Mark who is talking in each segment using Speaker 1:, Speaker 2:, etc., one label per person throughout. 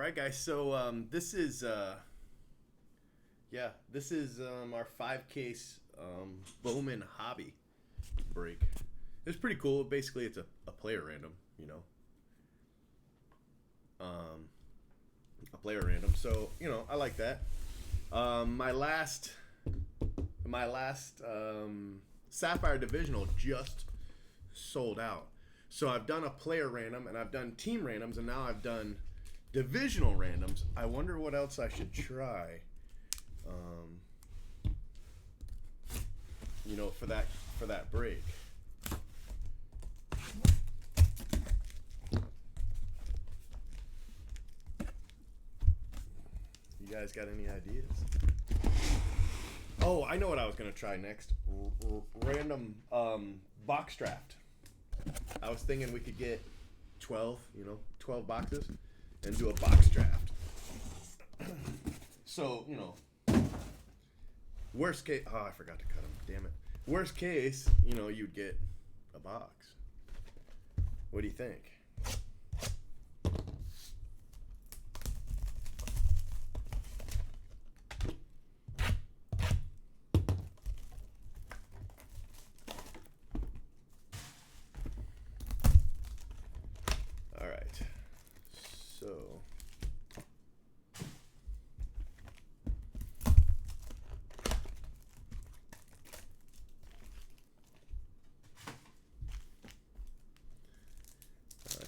Speaker 1: right, guys. So this is our 5 case Bowman Hobby break. It's pretty cool. Basically, it's a player random, a player random. So I like that. My last Sapphire Divisional just sold out. So I've done a player random and I've done team randoms and now I've done divisional randoms. I wonder what else I should try. For that break. You guys got any ideas? Oh, I know what I was gonna try next. Random box draft. I was thinking we could get 12 boxes and do a box draft. So, worst case, I forgot to cut them. Damn it. Worst case, you'd get a box. What do you think? All right. So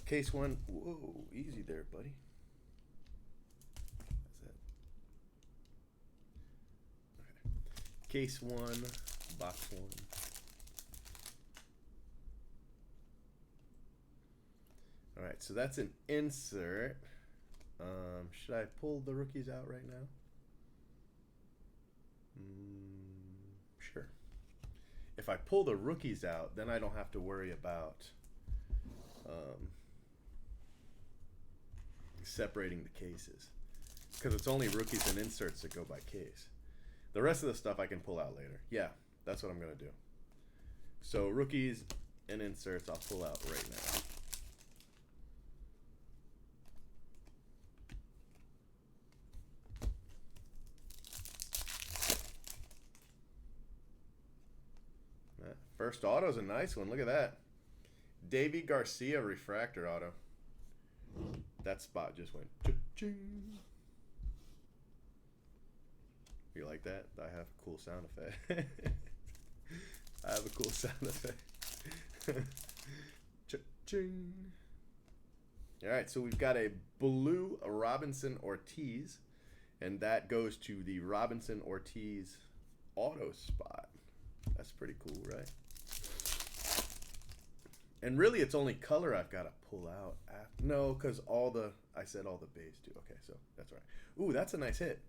Speaker 1: case one. Whoa, easy there, buddy. That's it. Okay. Case one, box one. All right, so that's an insert. Should I pull the rookies out right now? Sure. If I pull the rookies out, then I don't have to worry about separating the cases, because it's only rookies and inserts that go by case. The rest of the stuff I can pull out later. Yeah, that's what I'm gonna do. So rookies and inserts I'll pull out right now. First auto's a nice one. Look at that. Davy Garcia refractor auto. That spot just went cha-ching. You like that? I have a cool sound effect. I have a cool sound effect. Cha-ching. All right, so we've got a blue Robinson Ortiz, and that goes to the Robinson Ortiz auto spot. That's pretty cool, right? And really, it's only color I've got to pull out. No, because I said all the base too. Okay, so that's right. Ooh, that's a nice hit.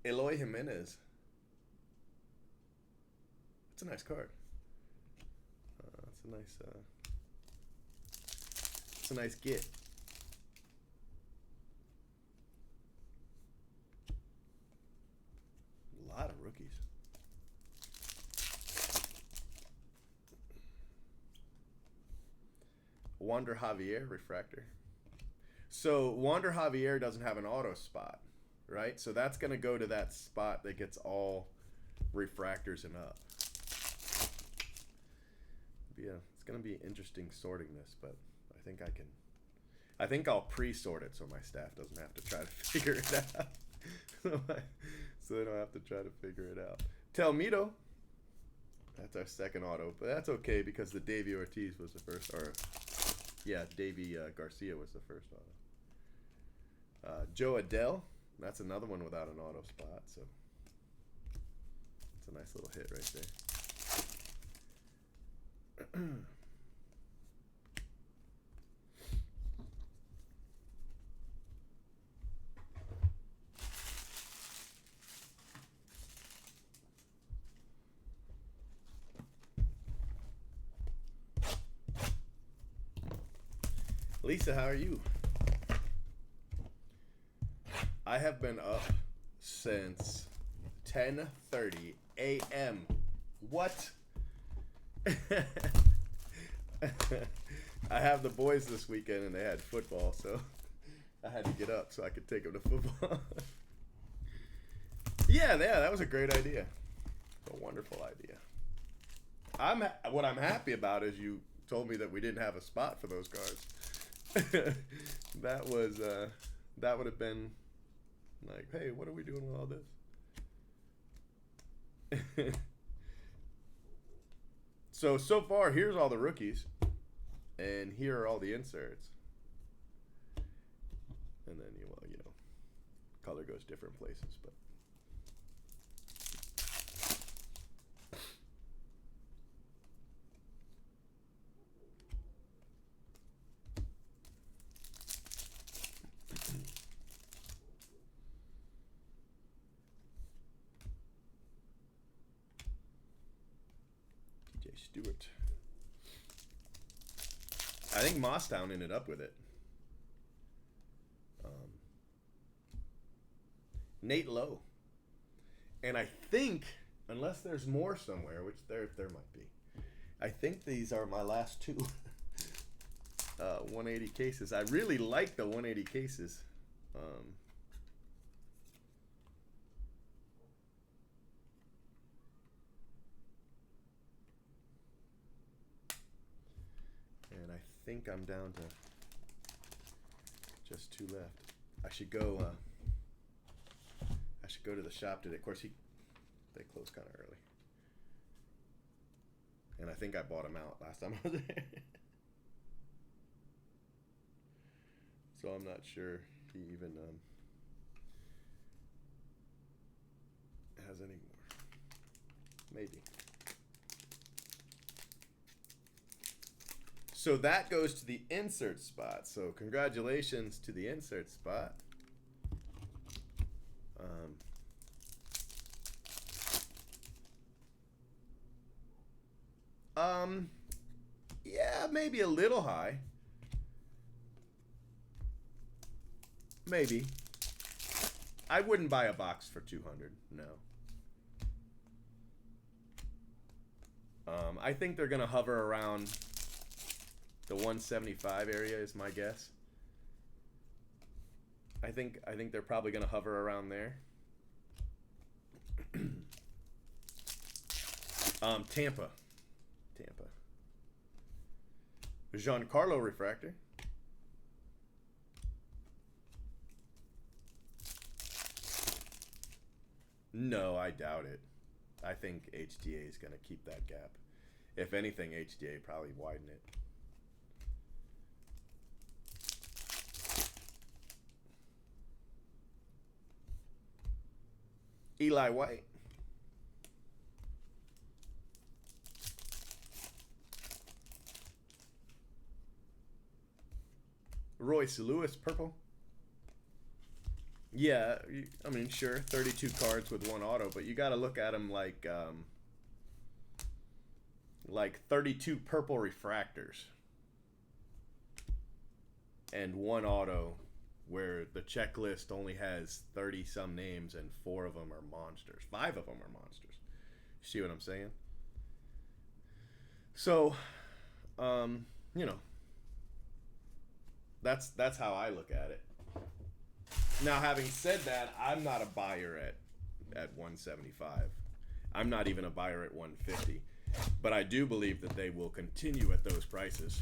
Speaker 1: Eloy Jimenez. That's a nice card. That's a nice. It's a nice get. A lot of rookies. Wander Javier refractor. So Wander Javier doesn't have an auto spot, right? So that's going to go to that spot that gets all refractors and up. Yeah, it's going to be interesting sorting this, but I think I'll pre-sort it so my staff doesn't have to try to figure it out. So they don't have to try to figure it out. Telmito. That's our second auto, but that's okay because the Davy Ortiz was the first, Davy Garcia was the first auto. Joe Adele, that's another one without an auto spot, so it's a nice little hit right there. Lisa, how are you? I have been up since 10:30 a.m. What? I have the boys this weekend and they had football, so I had to get up so I could take him to football. Yeah, that was a great idea. A wonderful idea. What I'm happy about is you told me that we didn't have a spot for those cards. That would have been like, hey, what are we doing with all this? So far, here's all the rookies, and here are all the inserts. And then color goes different places, but. Stewart. I think Mosstown ended up with it. Nate Lowe. And I think, unless there's more somewhere, which there might be, I think these are my last two 180 cases. I really like the 180 cases. And I think I'm down to just two left. I should go to the shop today. Of course, they close kind of early. And I think I bought them out last time I was there. So I'm not sure he even has any more. Maybe. So that goes to the insert spot. So congratulations to the insert spot. Yeah, maybe a little high. Maybe. I wouldn't buy a box for 200. No. I think they're gonna hover around the 175 area is my guess. I think they're probably gonna hover around there. Tampa. Giancarlo refractor. No, I doubt it. I think HTA is going to keep that gap. If anything, HTA probably widen it. Eli White. Royce Lewis, purple. Yeah, I mean, sure, 32 cards with one auto, but you got to look at them like 32 purple refractors and one auto where the checklist only has 30-some names and 4 of them are monsters. 5 of them are monsters. See what I'm saying? So, that's how I look at it. Now, having said that, I'm not a buyer at 175. I'm not even a buyer at 150. But I do believe that they will continue at those prices.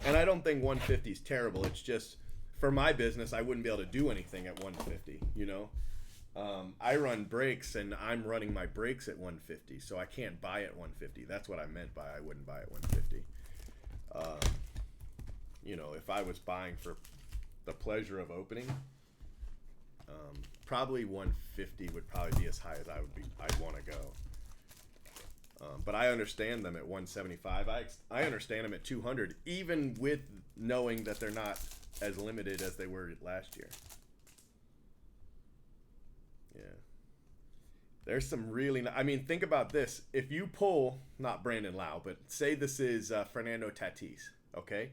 Speaker 1: And I don't think 150 is terrible. It's just, for my business, I wouldn't be able to do anything at 150, I run breaks, and I'm running my breaks at 150, so I can't buy at 150. That's what I meant by I wouldn't buy at 150. If I was buying for the pleasure of opening, probably 150 would probably be as high as I'd want to go. But I understand them at 175. I understand them at 200, even with knowing that they're not as limited as they were last year. Yeah. There's some really... think about this. If you pull, not Brandon Lau, but say this is Fernando Tatis, okay?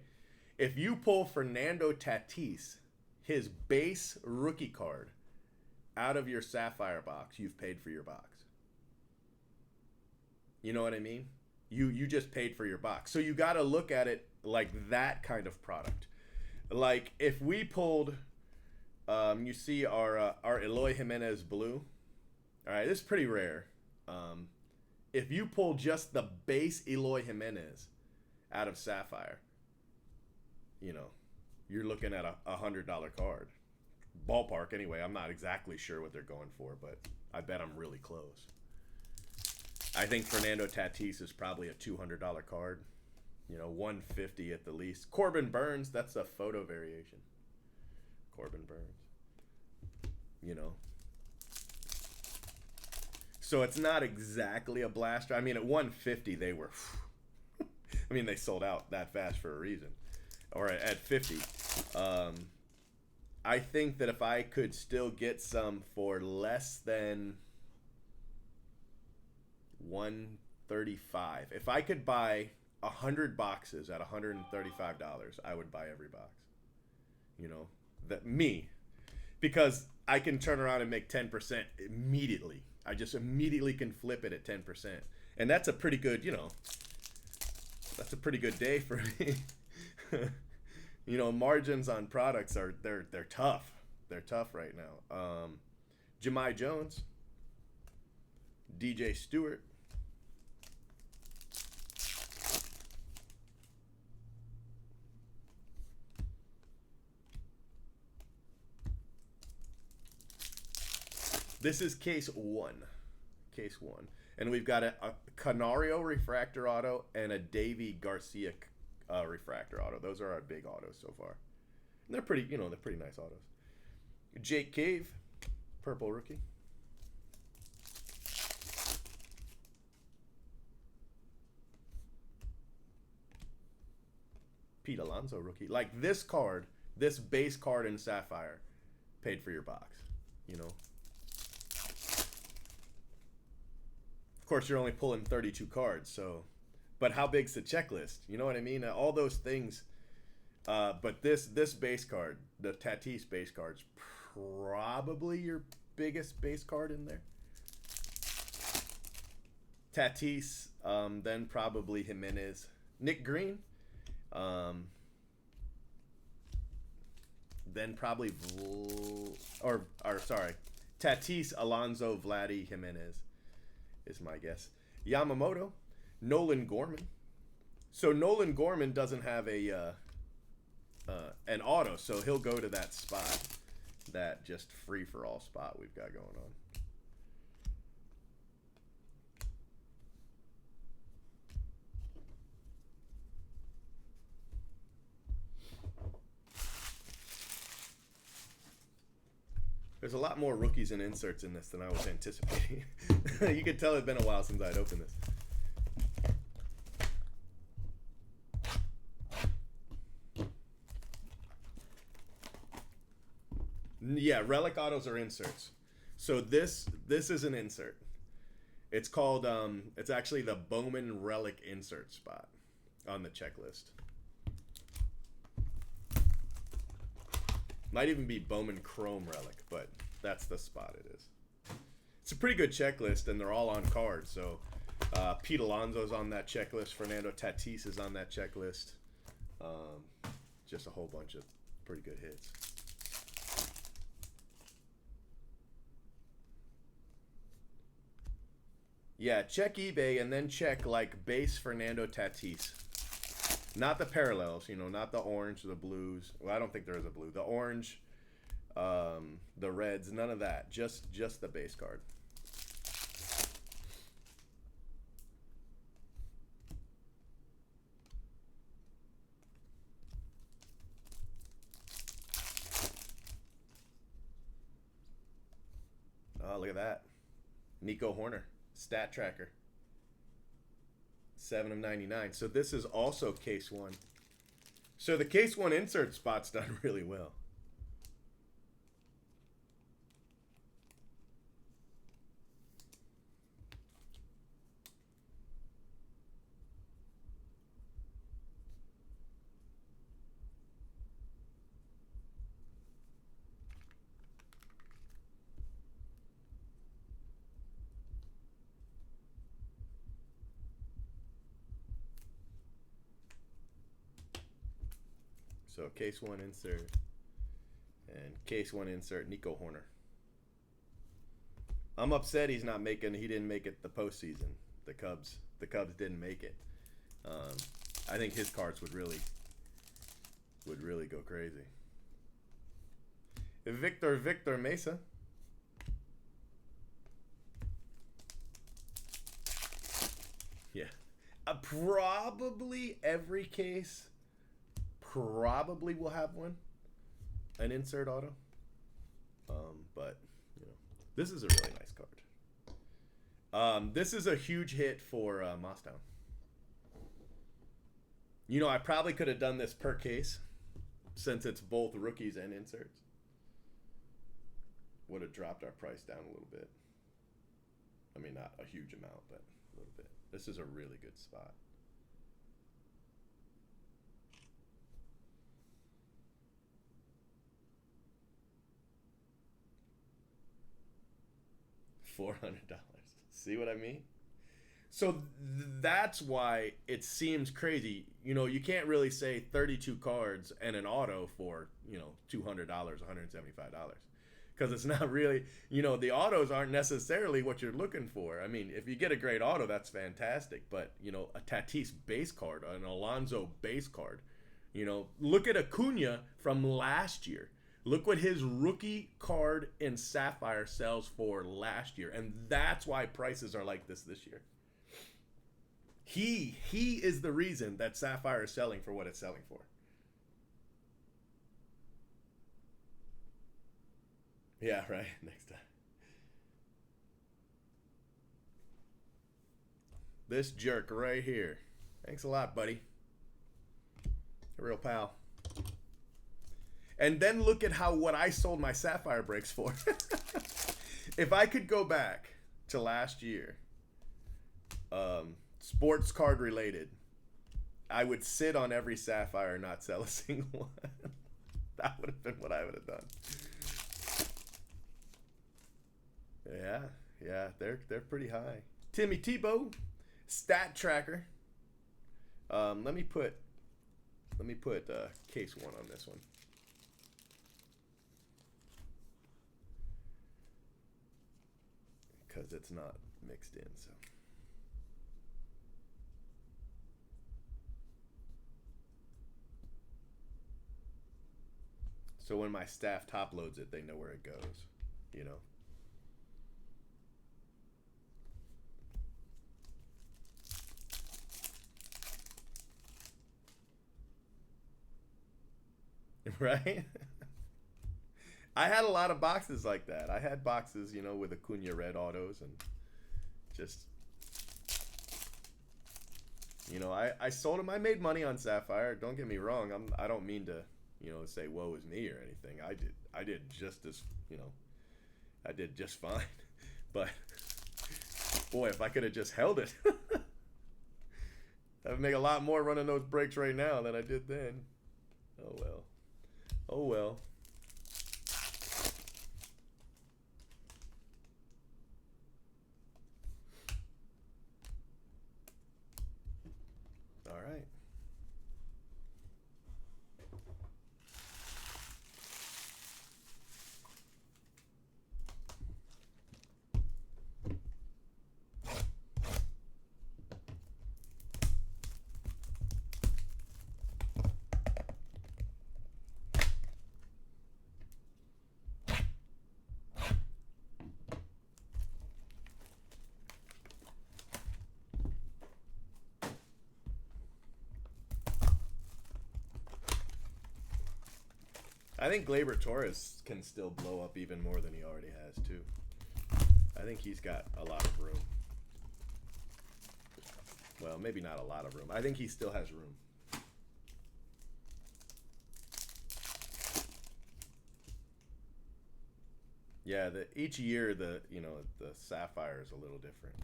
Speaker 1: If you pull Fernando Tatis, his base rookie card, out of your Sapphire box, you've paid for your box. You know what I mean? You just paid for your box. So you got to look at it like that kind of product. Like if we pulled, you see our Eloy Jimenez blue. All right, this is pretty rare. If you pull just the base Eloy Jimenez out of Sapphire, you know, you're looking at a $100 card. Ballpark anyway. I'm not exactly sure what they're going for, but I bet I'm really close. I think Fernando Tatis is probably a $200 card. You know, 150 at the least. Corbin Burns, that's a photo variation. Corbin Burns. You know. So it's not exactly a blaster. I mean, at 150 they were I mean, they sold out that fast for a reason. Or at 50. I think that if I could still get some for less than 135, if I could buy 100 boxes at $135, I would buy every box. You know, that me, because I can turn around and make 10% immediately. I just immediately can flip it at 10%, and that's a pretty good, you know, that's a pretty good day for me. You know, margins on products are they're tough. They're tough right now. Jahmai Jones, DJ Stewart, this is case one. Case one. And we've got a Canario refractor auto and a Davy Garcia refractor auto. Those are our big autos so far. And they're pretty, you know, they're pretty nice autos. Jake Cave, purple rookie. Pete Alonso rookie. Like this card, this base card in Sapphire, paid for your box, you know. Of course, you're only pulling 32 cards, so. But how big's the checklist? You know what I mean? All those things. But this base card, the Tatis base card's probably your biggest base card in there. Tatis, then probably Jimenez, Nick Green, then probably Tatis, Alonso, Vladdy, Jimenez is my guess. Yamamoto, Nolan Gorman. So Nolan Gorman doesn't have a an auto, so he'll go to that spot, that just free for all spot we've got going on. There's a lot more rookies and inserts in this than I was anticipating. You could tell it's been a while since I'd opened this. Yeah, relic autos are inserts. So this is an insert. It's called it's actually the Bowman relic insert spot on the checklist. Might even be Bowman Chrome relic, but that's the spot it is. It's a pretty good checklist, and they're all on cards. So Pete Alonso's on that checklist. Fernando Tatis is on that checklist. Just a whole bunch of pretty good hits. Yeah, check eBay and then check like base Fernando Tatis. Not the parallels, you know, not the orange, the blues. Well, I don't think there is a blue. The orange, the reds, none of that. Just the base card. Oh, look at that. Nico Horner, stat tracker. 7 of 99. So this is also case one. So the case one insert spot's done really well. So case 1 insert and case 1 insert Nico Horner. I'm upset he didn't make it the postseason. The Cubs didn't make it. I think his cards would really go crazy. Victor Mesa. Yeah. Probably every case probably will have one. An insert auto. But, you know, this is a really nice card. This is a huge hit for Mostown. You know, I probably could have done this per case since it's both rookies and inserts. Would have dropped our price down a little bit. I mean, not a huge amount, but a little bit. This is a really good spot. $400. See what I mean? So that's why it seems crazy. You know, you can't really say 32 cards and an auto for, you know, $200, $175. Because it's not really, you know, the autos aren't necessarily what you're looking for. I mean, if you get a great auto, that's fantastic. But, you know, a Tatis base card, an Alonso base card, you know, look at Acuna from last year. Look what his rookie card in Sapphire sells for last year. And that's why prices are like this year. He is the reason that Sapphire is selling for what it's selling for. Yeah, right. Next time. This jerk right here. Thanks a lot, buddy. A real pal. And then look at what I sold my Sapphire breaks for. If I could go back to last year, sports card related, I would sit on every Sapphire and not sell a single one. That would have been what I would have done. Yeah, they're pretty high. Timmy Tebow, stat tracker. Let me put case 1 on this one. Because it's not mixed in, so. So when my staff top loads it, they know where it goes, you know. Right? I had a lot of boxes like that. I had boxes, you know, with Acuna red autos and just, you know, I sold them. I made money on Sapphire. Don't get me wrong. I don't mean to, you know, say woe is me or anything. I did just as, you know, I did just fine. But boy, if I could have just held it, I would make a lot more running those breaks right now than I did then. Oh well. Oh well. All right. I think Gleyber Torres can still blow up even more than he already has, too. I think he's got a lot of room. Well, maybe not a lot of room. I think he still has room. Yeah, each year the Sapphire is a little different.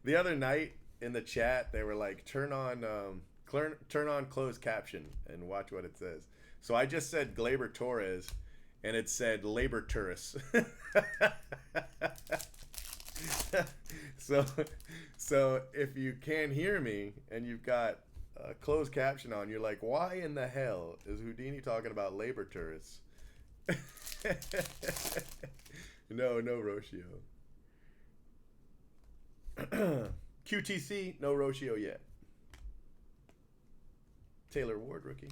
Speaker 1: The other night in the chat they were like, turn on closed caption and watch what it says. So I just said Gleyber Torres and it said Labor Tourist. so So if you can't hear me and you've got a closed caption on, you're like, why in the hell is Houdini talking about labor tourists? No, no Roshio. QTC, no Roshio yet. Taylor Ward, rookie.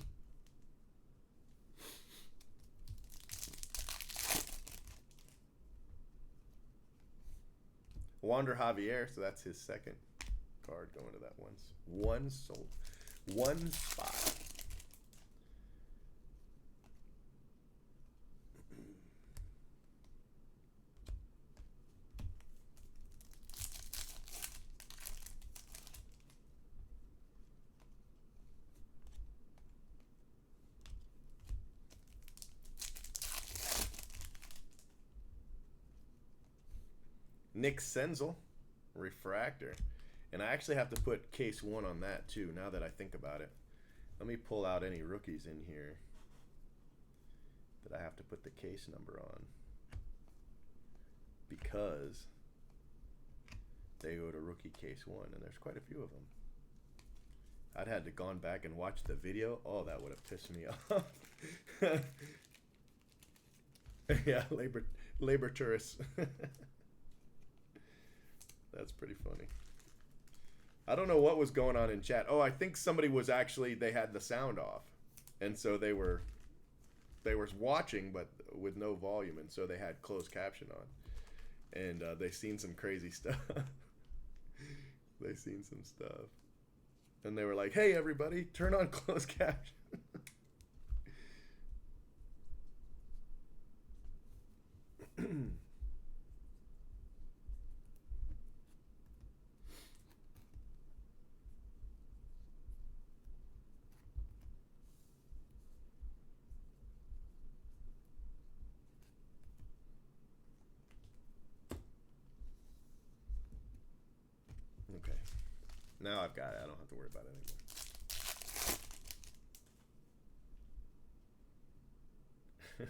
Speaker 1: Wander Javier, so that's his second card going to that one sold. One spot. Nick Senzel, refractor. And I actually have to put case 1 on that too, now that I think about it. Let me pull out any rookies in here that I have to put the case number on, because they go to rookie case 1, and there's quite a few of them. I'd had to gone back and watch the video. Oh, that would have pissed me off. Yeah, labor tourists. That's pretty funny. I don't know what was going on in chat. Oh, I think somebody was actually, they had the sound off, and so they were watching but with no volume, and so they had closed caption on, and they seen some crazy stuff. They seen some stuff, and they were like, "Hey, everybody, turn on closed caption." Okay, now I've got it. I don't have to worry about it anymore.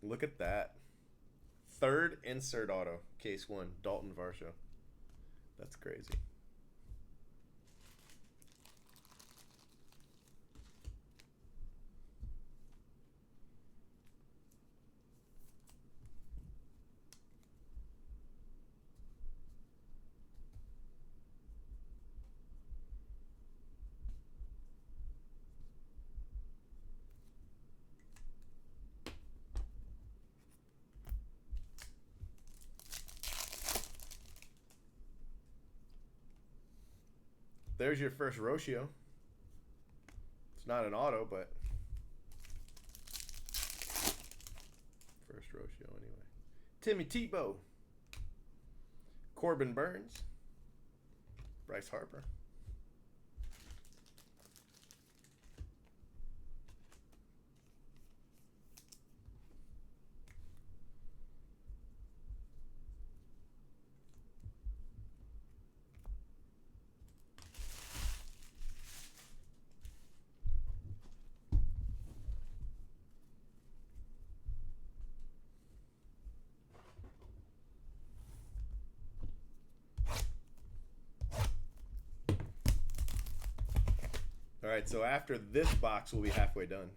Speaker 1: Look at that. Third insert auto, case 1, Dalton Varsho. That's crazy. There's your first Roshio. It's not an auto, but first Roshio anyway. Timmy Tebow, Corbin Burns, Bryce Harper. All right, so after this box, we'll be halfway done.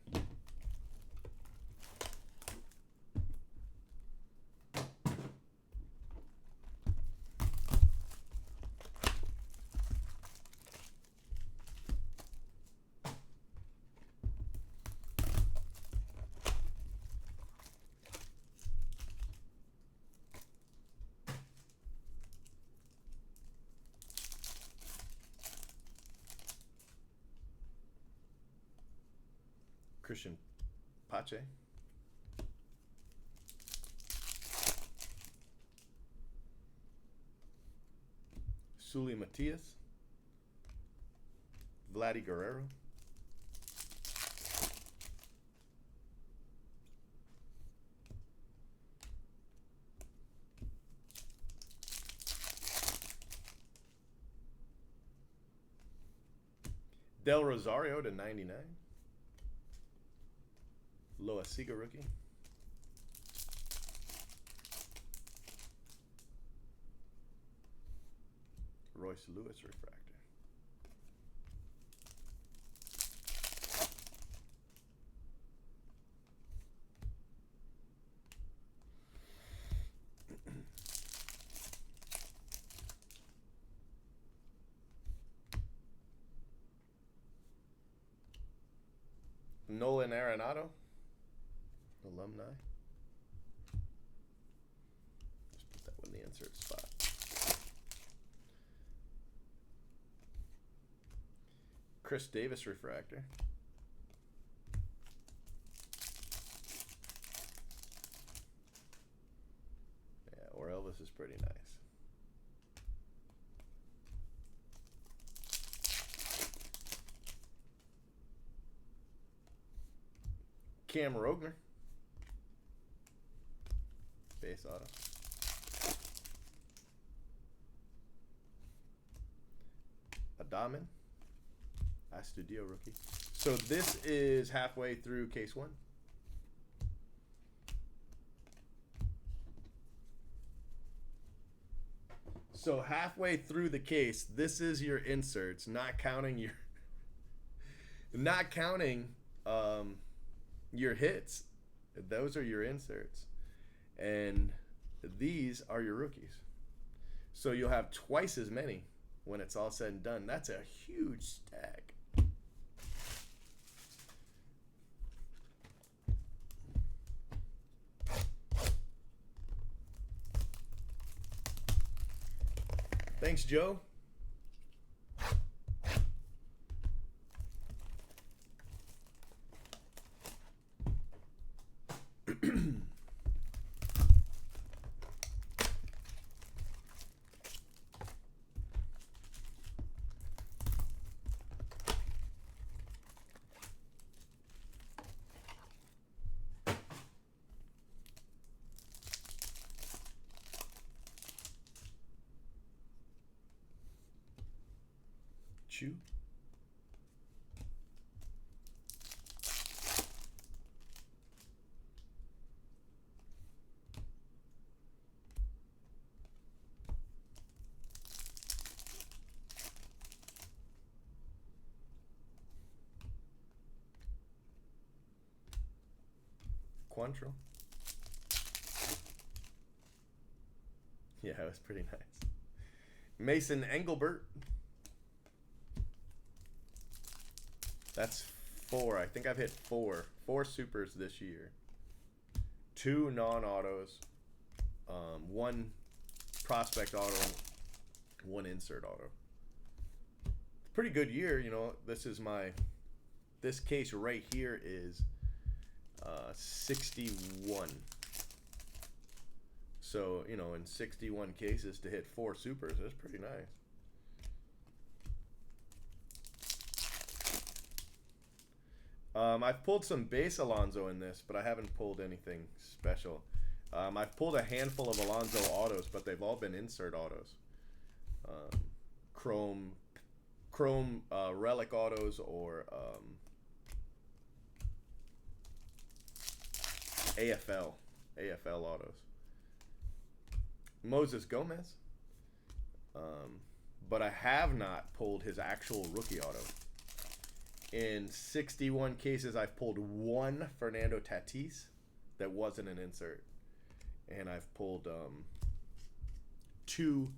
Speaker 1: Christian Pache. Sully Matias. Vladdy Guerrero. Del Rosario to 99. Loasiga rookie. Royce Lewis refractor. Nolan Arenado, alumni. Just put that one in the insert spot. Chris Davis refractor. Yeah, or Elvis is pretty nice. Cam Rogner, base auto. Adaman, Astudio rookie. So this is halfway through case 1. So halfway through the case, this is your inserts, not counting your, your hits. Those are your inserts, and these are your rookies. So you'll have twice as many when it's all said and done. That's a huge stack. Thanks, Joe. Chew. Quantrill. Yeah, it was pretty nice. Mason Engelbert. That's 4. I think I've hit 4 supers this year. 2 non-autos, 1 prospect auto, 1 insert auto. Pretty good year, you know. This case right here is 61. So, you know, in 61 cases to hit 4 supers, that's pretty nice. I've pulled some base Alonso in this, but I haven't pulled anything special. I've pulled a handful of Alonso autos, but they've all been insert autos. Chrome relic autos or AFL autos. Moses Gomez. But I have not pulled his actual rookie auto. In 61 cases, I've pulled 1 Fernando Tatis that wasn't an insert. And I've pulled 2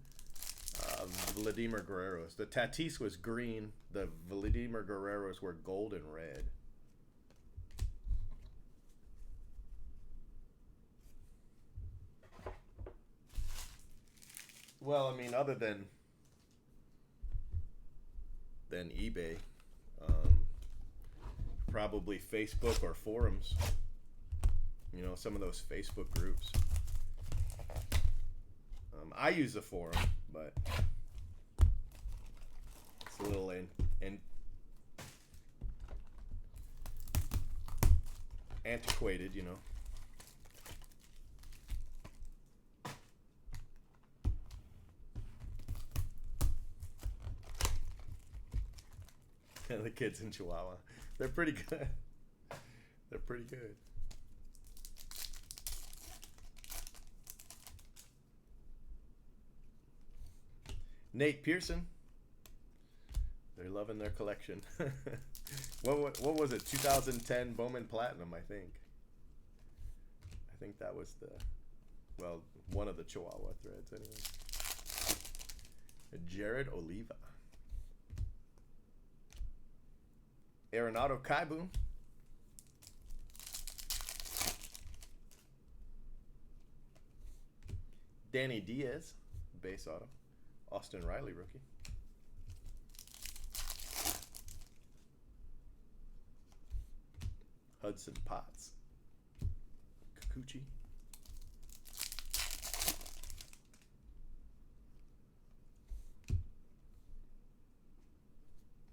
Speaker 1: Vladimir Guerreros. The Tatis was green. The Vladimir Guerreros were gold and red. Well, I mean, other than eBay, probably Facebook or forums. You know, some of those Facebook groups. I use the forum, but it's a little antiquated, you know. The kids in Chihuahua. They're pretty good. They're pretty good. Nate Pearson. They're loving their collection. What was it? 2010 Bowman Platinum, I think. I think that was the, well, one of the Chihuahua threads anyway. Jared Oliva. Arenado Kaibu. Danny Diaz, base auto. Austin Riley, rookie. Hudson Potts. Kikuchi.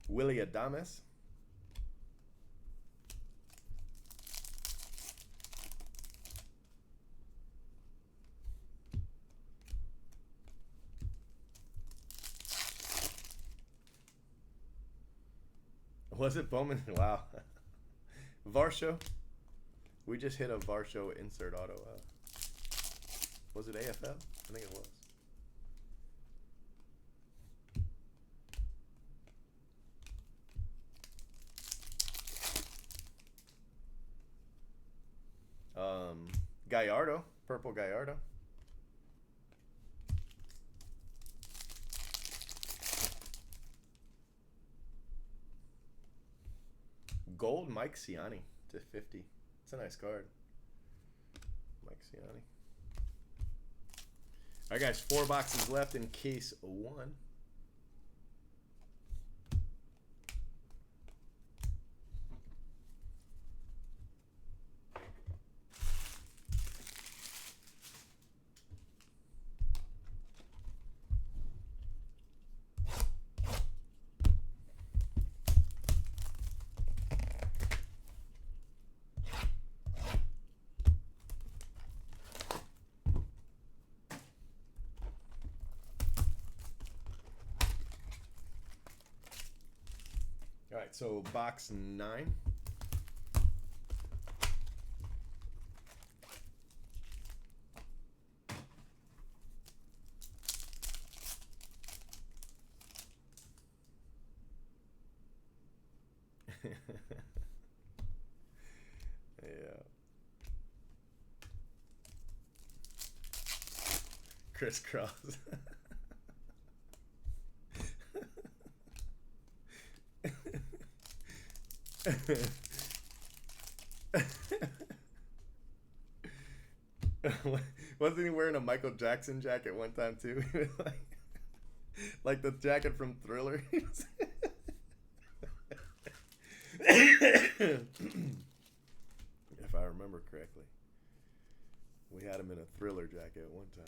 Speaker 1: Willie Adames. Was it Bowman? Wow. Varsho. We just hit a Varsho insert auto. Was it AFL? I think it was. Gallardo. Purple Gallardo. Gold Mike Ciani to 50. It's a nice card. Mike Ciani. All right, guys. 4 boxes left in case 1. All right, so box 9. Yeah. Crisscross. Wasn't he wearing a Michael Jackson jacket one time too? like the jacket from Thriller. If I remember correctly, we had him in a Thriller jacket at one time.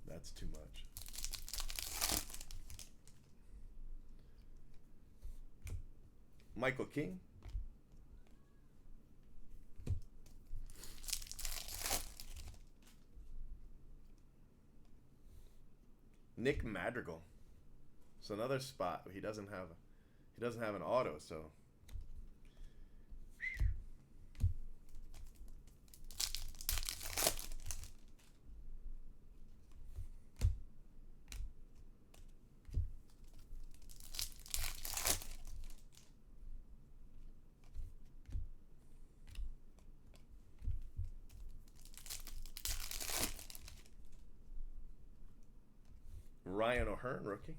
Speaker 1: That's too much. Michael King. Nick Madrigal. It's another spot. He doesn't have an auto, so Ryan O'Hearn, rookie.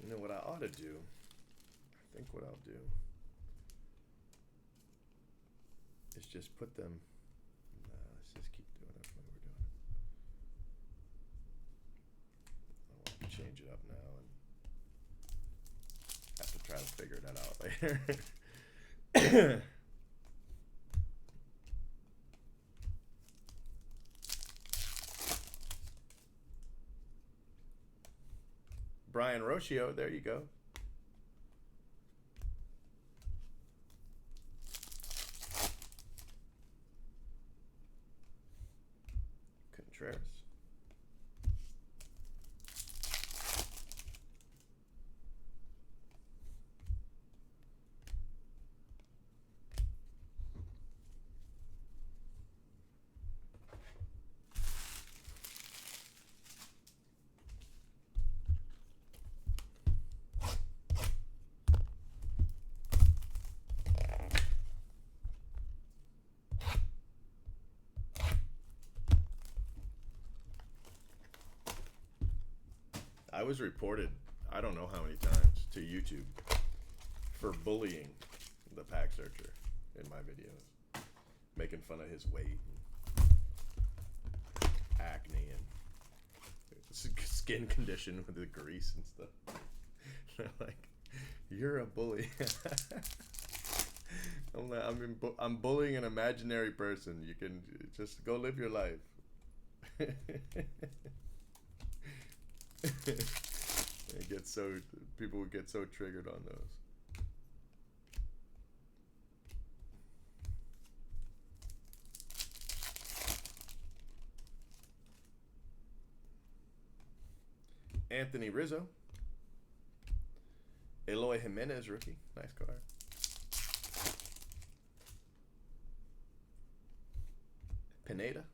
Speaker 1: You know what I ought to do? I think what I'll do is just put them. Let's just keep doing it the way we're doing it. I want to change it up now and have to try to figure that out later. Brian Rocio, there you go. Contreras. was reported, I don't know how many times, to YouTube for bullying the pack searcher in my videos, making fun of his weight, and acne, and skin condition with the grease and stuff. They're like, you're a bully. I'm bullying an imaginary person. You can just go live your life. People would get so triggered on those. Anthony Rizzo. Eloy Jimenez rookie. Nice card. Pineda.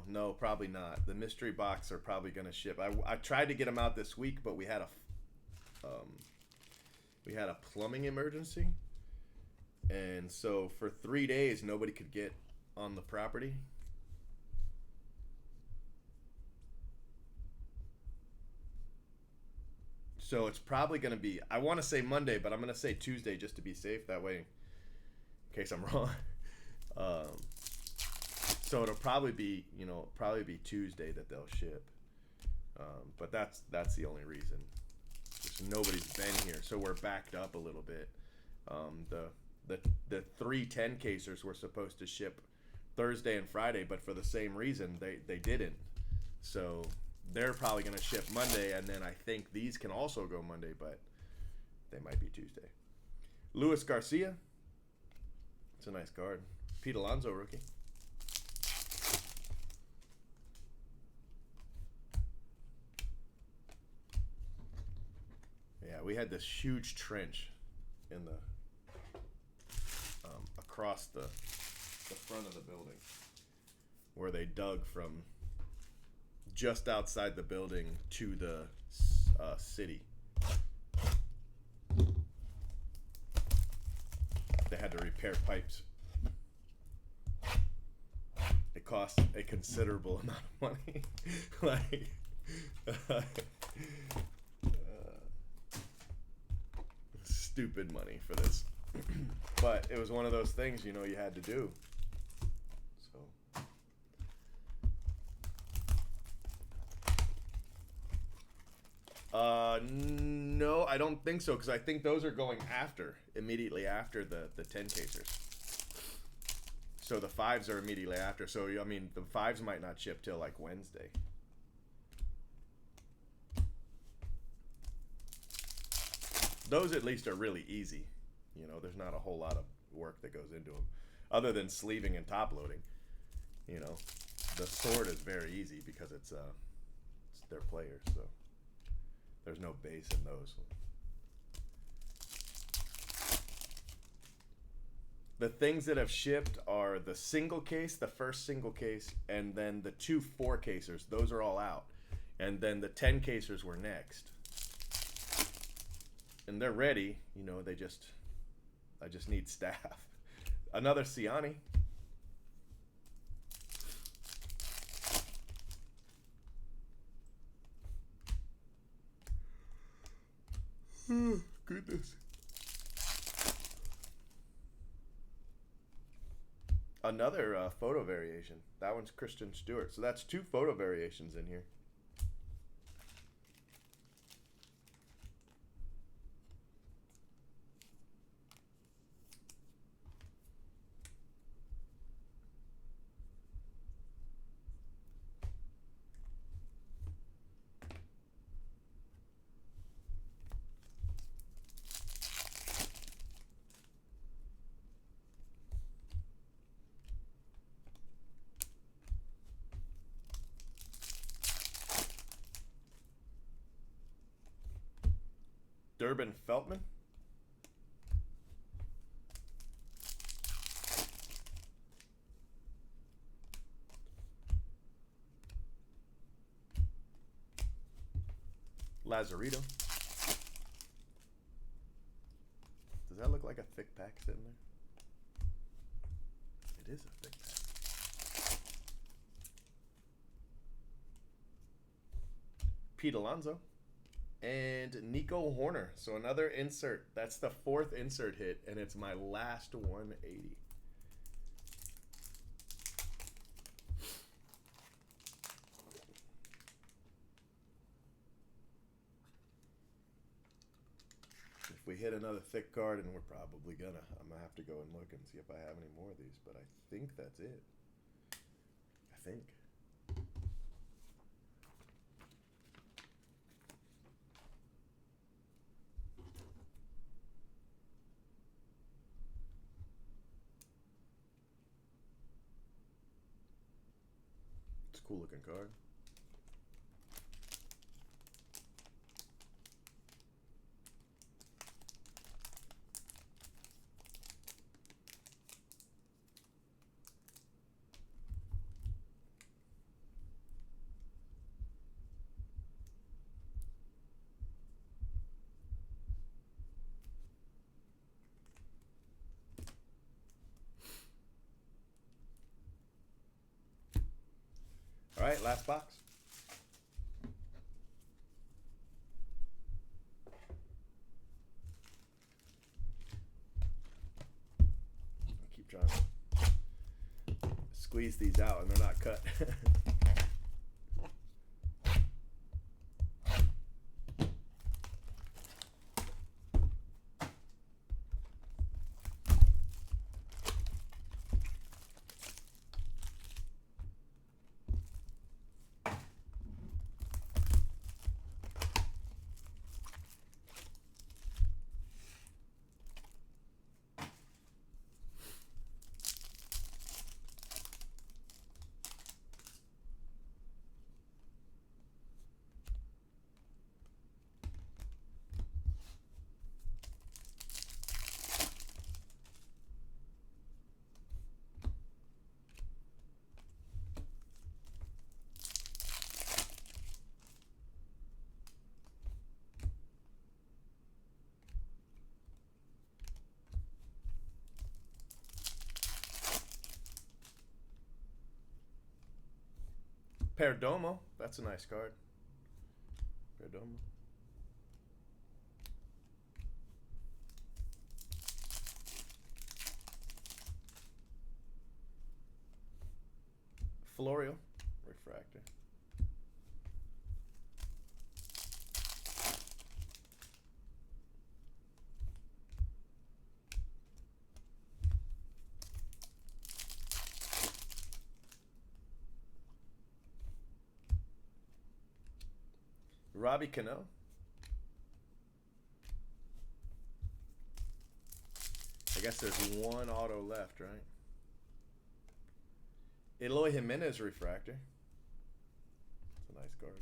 Speaker 1: No, probably not. The mystery box are probably going to ship. I tried to get them out this week, but we had a plumbing emergency, and so for 3 days nobody could get on the property. So it's probably going to be, I want to say Monday, but I'm going to say Tuesday just to be safe. That way, in case I'm wrong. So it'll probably be, Tuesday that they'll ship. But that's the only reason. Just nobody's been here, so we're backed up a little bit. The 310 casers were supposed to ship Thursday and Friday, but for the same reason they didn't. So they're probably going to ship Monday, and then I think these can also go Monday, but they might be Tuesday. Luis Garcia. It's a nice card. Pete Alonso rookie. Yeah, we had this huge trench in the across the front of the building where they dug from just outside the building to the city. They had to repair pipes. It cost a considerable amount of money. Stupid money for this. But it was one of those things, you had to do. No, I don't think so, because I think those are going immediately after the 10 casers. So the 5s are immediately after. So, the 5s might not ship till like Wednesday. Those at least are really easy. There's not a whole lot of work that goes into them, other than sleeving and top loading. The sword is very easy because it's their players, so there's no base in those. The things that have shipped are the single case, the first single case, and then the 2 4-casers. Those are all out, and then the 10 casers were next. And they're ready, I just need staff. Another Siani. Goodness. Another photo variation. That one's Christian Stewart. So that's 2 photo variations in here. Durbin Feltman. Lazarito. Does that look like a thick pack sitting there? It is a thick pack. Pete Alonso. And Nico Horner. So another insert. That's the 4th insert hit, and it's my last 180. If we hit another thick card, and we're probably gonna, I'm gonna have to go and look and see if I have any more of these, but I think that's it. I think. It's a cool looking card. All right, last box. I keep trying to squeeze these out, and they're not cut. Perdomo, that's a nice card. Perdomo. Florio, refractor. Robbie Cano. I guess there's one auto left, right? Eloy Jimenez refractor. That's a nice card.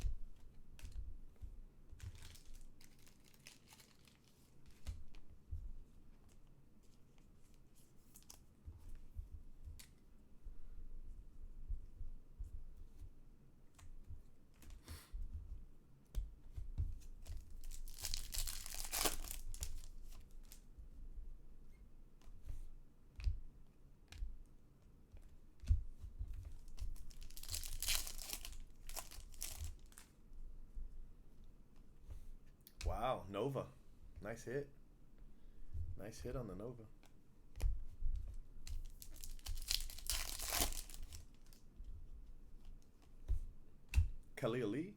Speaker 1: Wow, Nova. Nice hit. Nice hit on the Nova. Khalil Lee.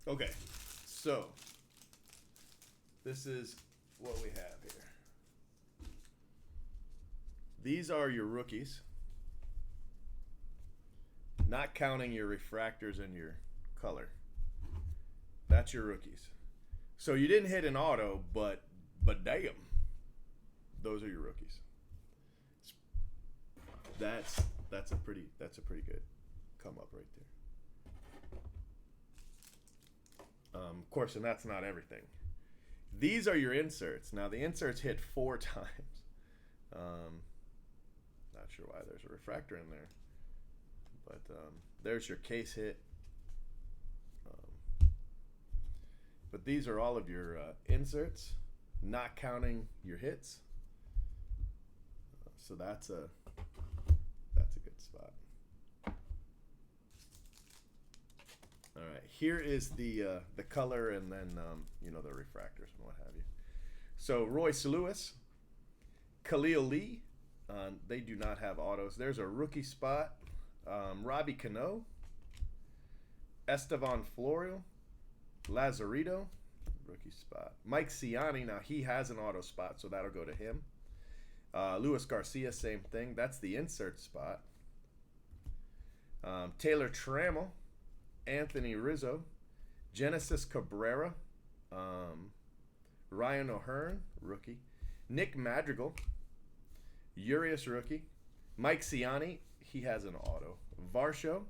Speaker 1: Okay, so this is what we have here. These are your rookies, not counting your refractors and your color. That's your rookies. So you didn't hit an auto, but damn, those are your rookies. That's a pretty good come up right there. Of course, and that's not everything. These are your inserts. Now the inserts hit 4 times. Not sure why there's a refractor in there, but there's your case hit. But these are all of your inserts, not counting your hits. So that's a good spot. All right, here is the color, and then you know, the refractors and what have you. So Royce Lewis, Khalil Lee, they do not have autos. There's a rookie spot. Robbie Cano, Estevan Florial, Lazarito, rookie spot. Mike Ciani, now he has an auto spot, so that'll go to him. Luis Garcia, same thing. That's the insert spot. Taylor Trammell, Anthony Rizzo, Genesis Cabrera, Ryan O'Hearn, rookie. Nick Madrigal, Urias, rookie. Mike Ciani, he has an auto. Varsho,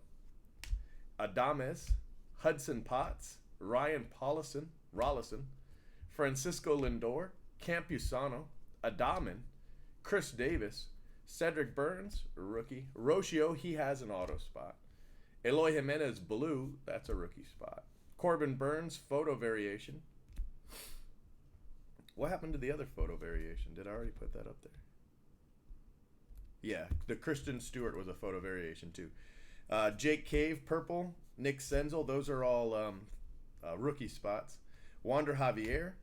Speaker 1: Adames, Hudson Potts, Ryan Rollison, Francisco Lindor, Campusano, Adaman, Chris Davis, Cedric Burns, rookie. Rocio, he has an auto spot. Eloy Jimenez, blue, that's a rookie spot. Corbin Burns, photo variation. What happened to the other photo variation? Did I already put that up there? Yeah, the Kristen Stewart was a photo variation too. Jake Cave, purple. Nick Senzel, those are all rookie spots. Wander Javier.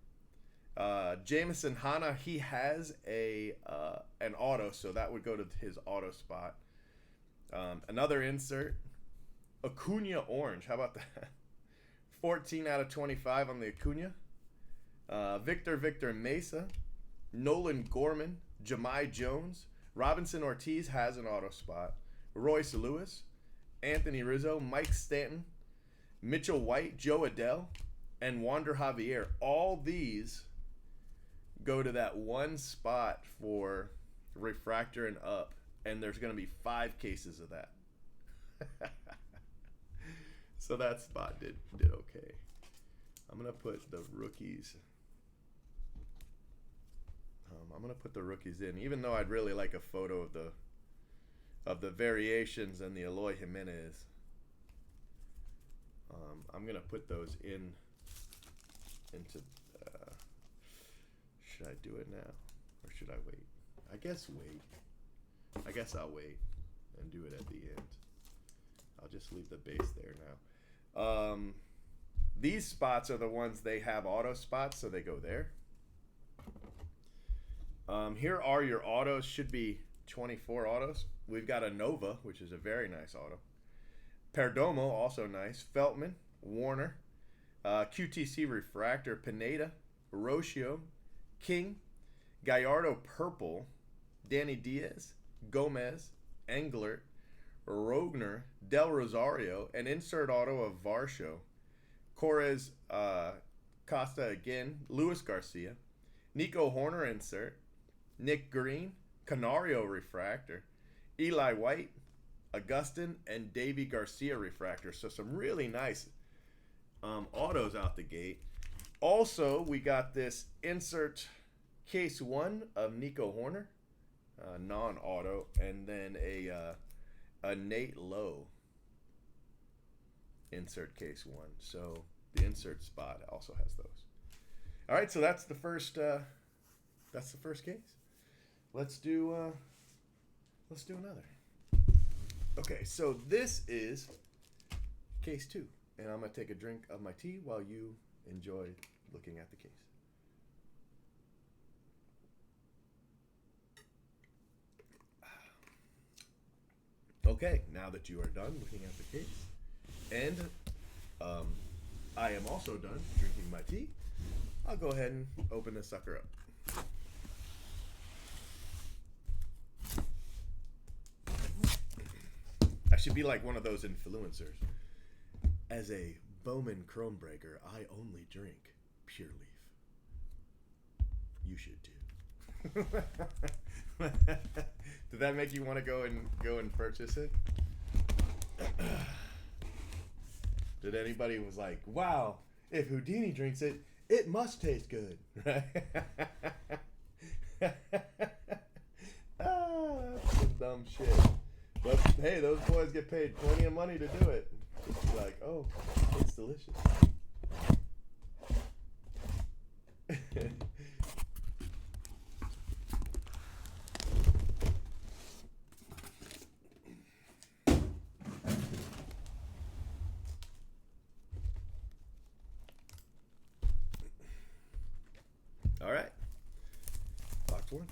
Speaker 1: Jameson Hana, he has an auto, so that would go to his auto spot. Another insert. Acuna orange, how about that? 14 out of 25 on the Acuna. Victor Mesa. Nolan Gorman. Jahmai Jones. Robinson Ortiz has an auto spot. Royce Lewis. Anthony Rizzo. Mike Stanton. Mitchell White. Joe Adell. And Wander Javier. All these go to that one spot for refractor and up, and there's going to be 5 cases of that. So that spot did okay. I'm going to put the rookies. I'm going to put the rookies in, even though I'd really like a photo of the variations and the Eloy Jimenez. I'm going to put those into. Should I do it now, or should I wait? I guess wait. I guess I'll wait and do it at the end. I'll just leave the base there now. These spots are the ones they have auto spots, so they go there. Here are your autos. Should be 24 autos. We've got a Nova, which is a very nice auto. Perdomo, also nice. Feltman, Warner, QTC Refractor, Pineda, Rocio, King, Gallardo purple, Danny Diaz, Gomez, Englert, Rogner, Del Rosario, an insert auto of Varsho, Corez Costa again, Luis Garcia, Nico Horner insert, Nick Green, Canario refractor, Eli White, Augustin, and Davy Garcia refractor. So some really nice autos out the gate. Also, we got this insert case 1 of Nico Horner, non-auto, and then a Nate Lowe insert case 1. So the insert spot also has those. All right, so that's the first case. Let's do another. Okay, so this is case 2, and I'm gonna take a drink of my tea while you enjoy looking at the case. Okay, now that you are done looking at the case, and I am also done drinking my tea, I'll go ahead and open this sucker up. I should be like one of those influencers. As a Bowman Chrome breaker, I only drink Pure leaf. You should too. Did that make you want to go and purchase it? Did anybody was like, wow, if Houdini drinks it, it must taste good, right? That's some dumb shit. But hey, those boys get paid plenty of money to do it. Just be like, oh, it's delicious. All right. Box one.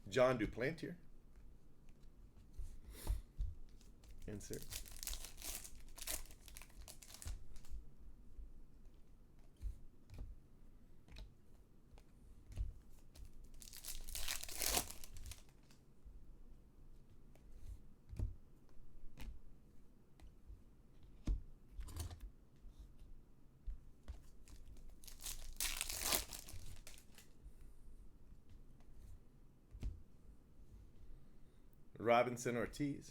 Speaker 1: John Duplantier. Insert. Robinson Ortiz.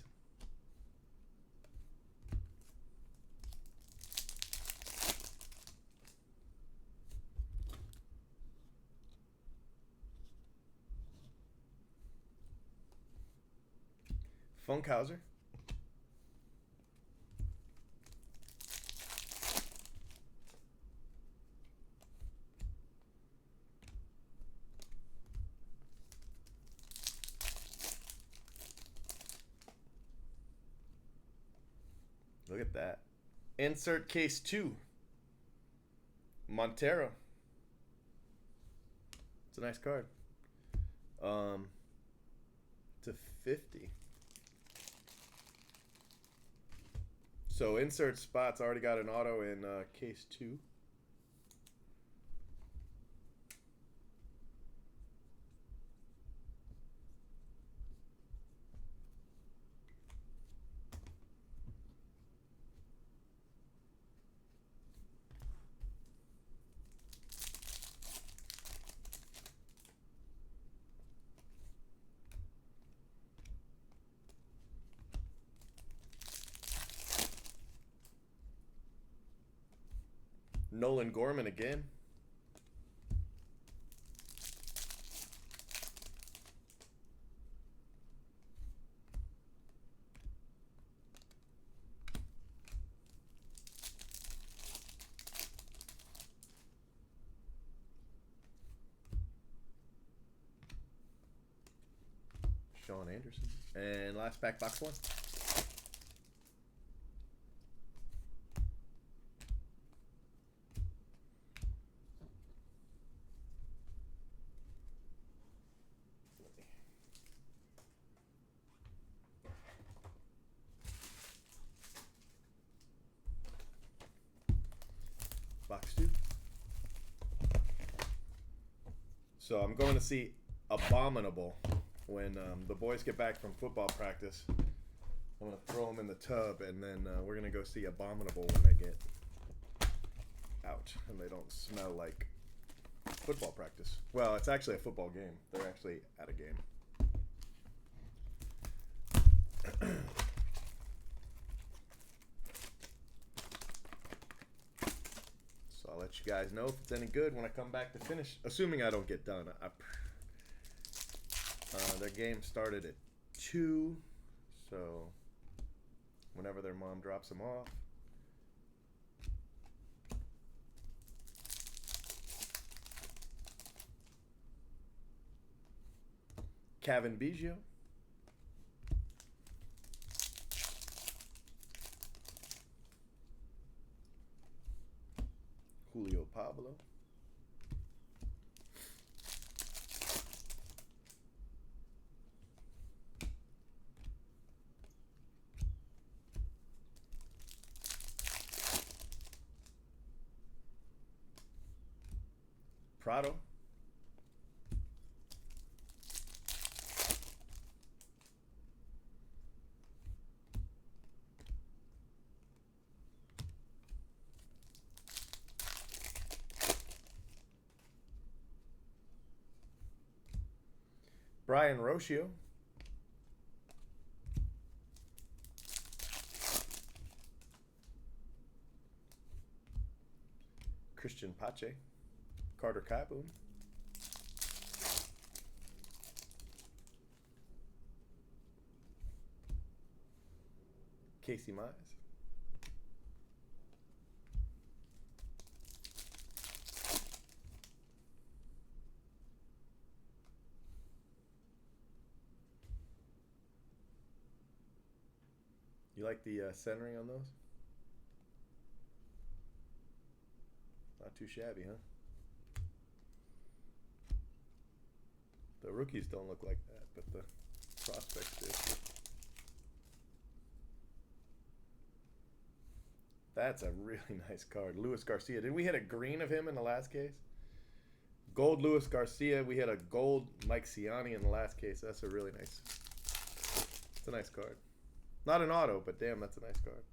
Speaker 1: Funkhauser. Look at that. Insert case 2. Montero. It's a nice card. To 50. So insert spots already got an auto in case 2. Nolan Gorman again. Sean Anderson. And last pack, box 1. Box 2. So I'm going to see Abominable when the boys get back from football practice. I'm going to throw them in the tub, and then we're going to go see Abominable when they get out and they don't smell like football practice. Well, it's actually a football game. They're actually at a game. So I'll let you guys know if it's any good when I come back to finish, assuming I don't get done. Their game started at 2, so whenever their mom drops them off. Kevin Biggio. Julio Pablo. Prado. Brian Rocio. Christian Pache. Carter Kieboom. Casey Mize. You like the centering on those? Not too shabby, huh? The rookies don't look like that, but the prospects do. That's a really nice card. Luis Garcia. Did we hit a green of him in the last case? Gold Luis Garcia. We had a gold Mike Ciani in the last case. That's a really nice. It's a nice card. Not an auto, but damn, that's a nice card.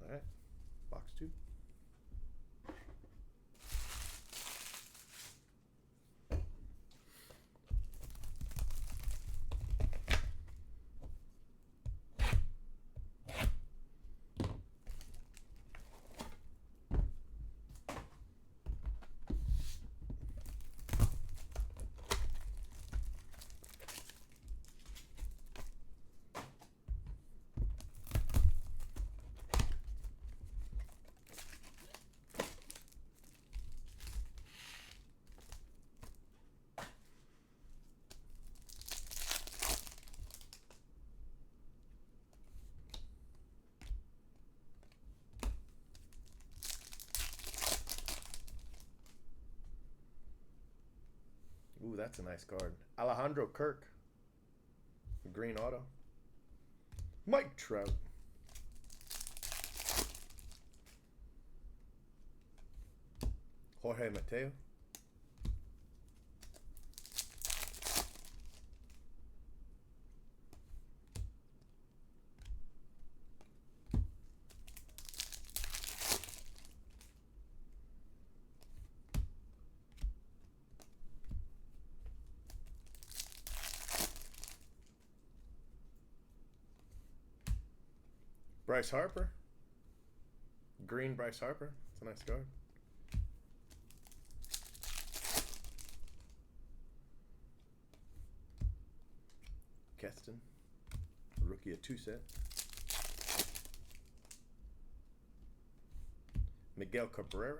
Speaker 1: All right, box 2. Ooh, that's a nice card. Alejandro Kirk. Green auto. Mike Trout. Jorge Mateo. Bryce Harper. Green Bryce Harper. It's a nice card. Keston. Rookie at 2 cent. Miguel Cabrera.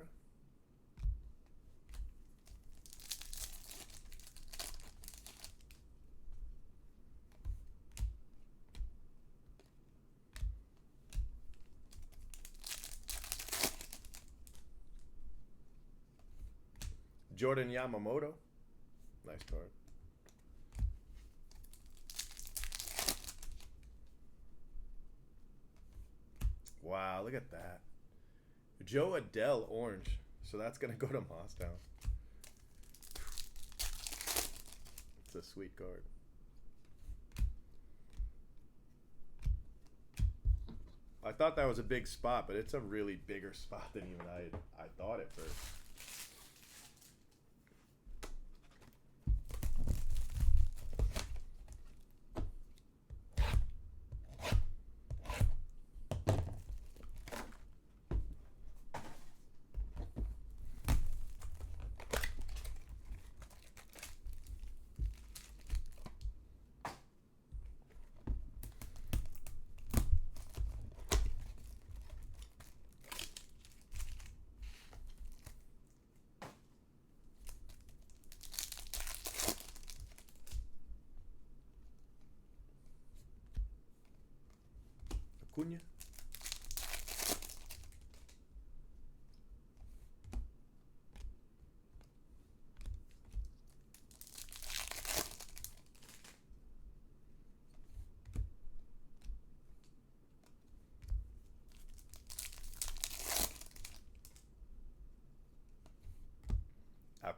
Speaker 1: Jordan Yamamoto. Nice card. Wow, look at that. Joe Adele orange. So that's going to go to Mostown. It's a sweet card. I thought that was a big spot, but it's a really bigger spot than even I thought at first. Acuna.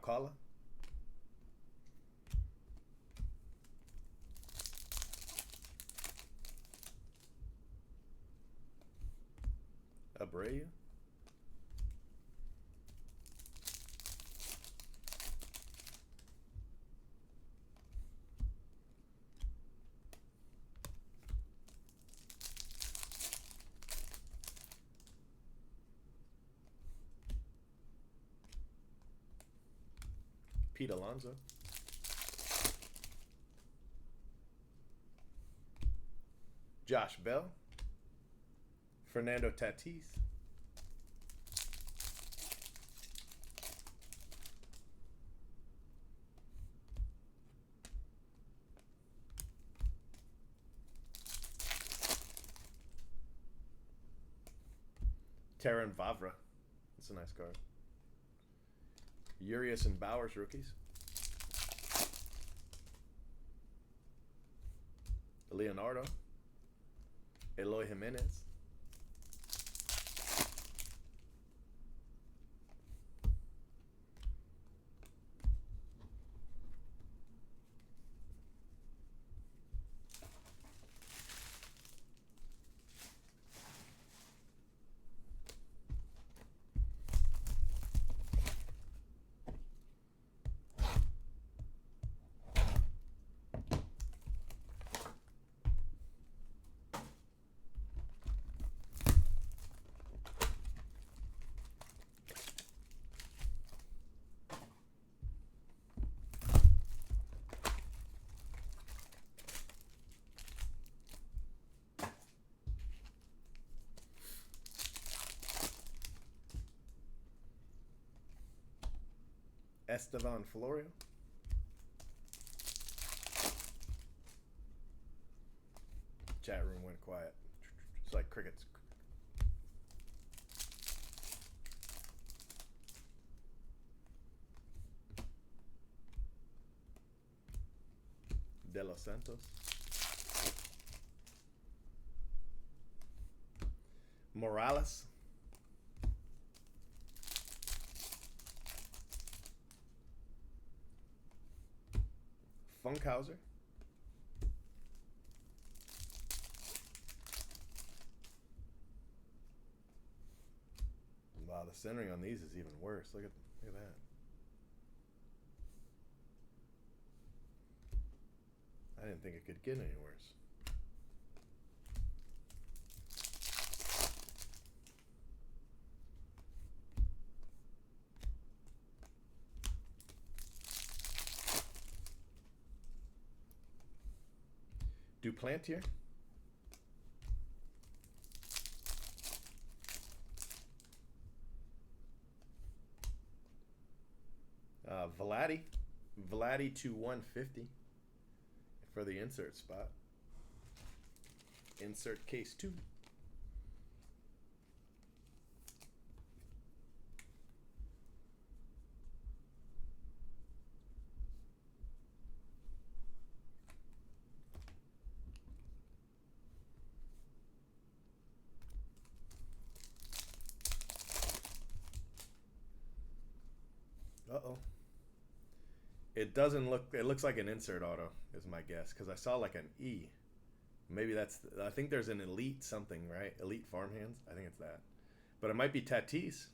Speaker 1: Alcala. Abreu. Pete Alonso. Josh Bell. Fernando Tatis. Terran Vavra. That's a nice card. Urias and Bowers rookies. Leonardo. Eloy Jimenez. Estevan Florio. Chat room went quiet. It's like crickets. De Los Santos. Morales. Funkhauser. Wow, the centering on these is even worse. Look at that. I didn't think it could get any worse. Duplantier. Vladdy to 150 for the insert spot. Insert case 2. Uh-oh. It doesn't look, it looks like an insert auto is my guess, because I saw like an E. Maybe that's, I think there's an elite something, right? Elite farmhands. I think it's that. But it might be Tatis.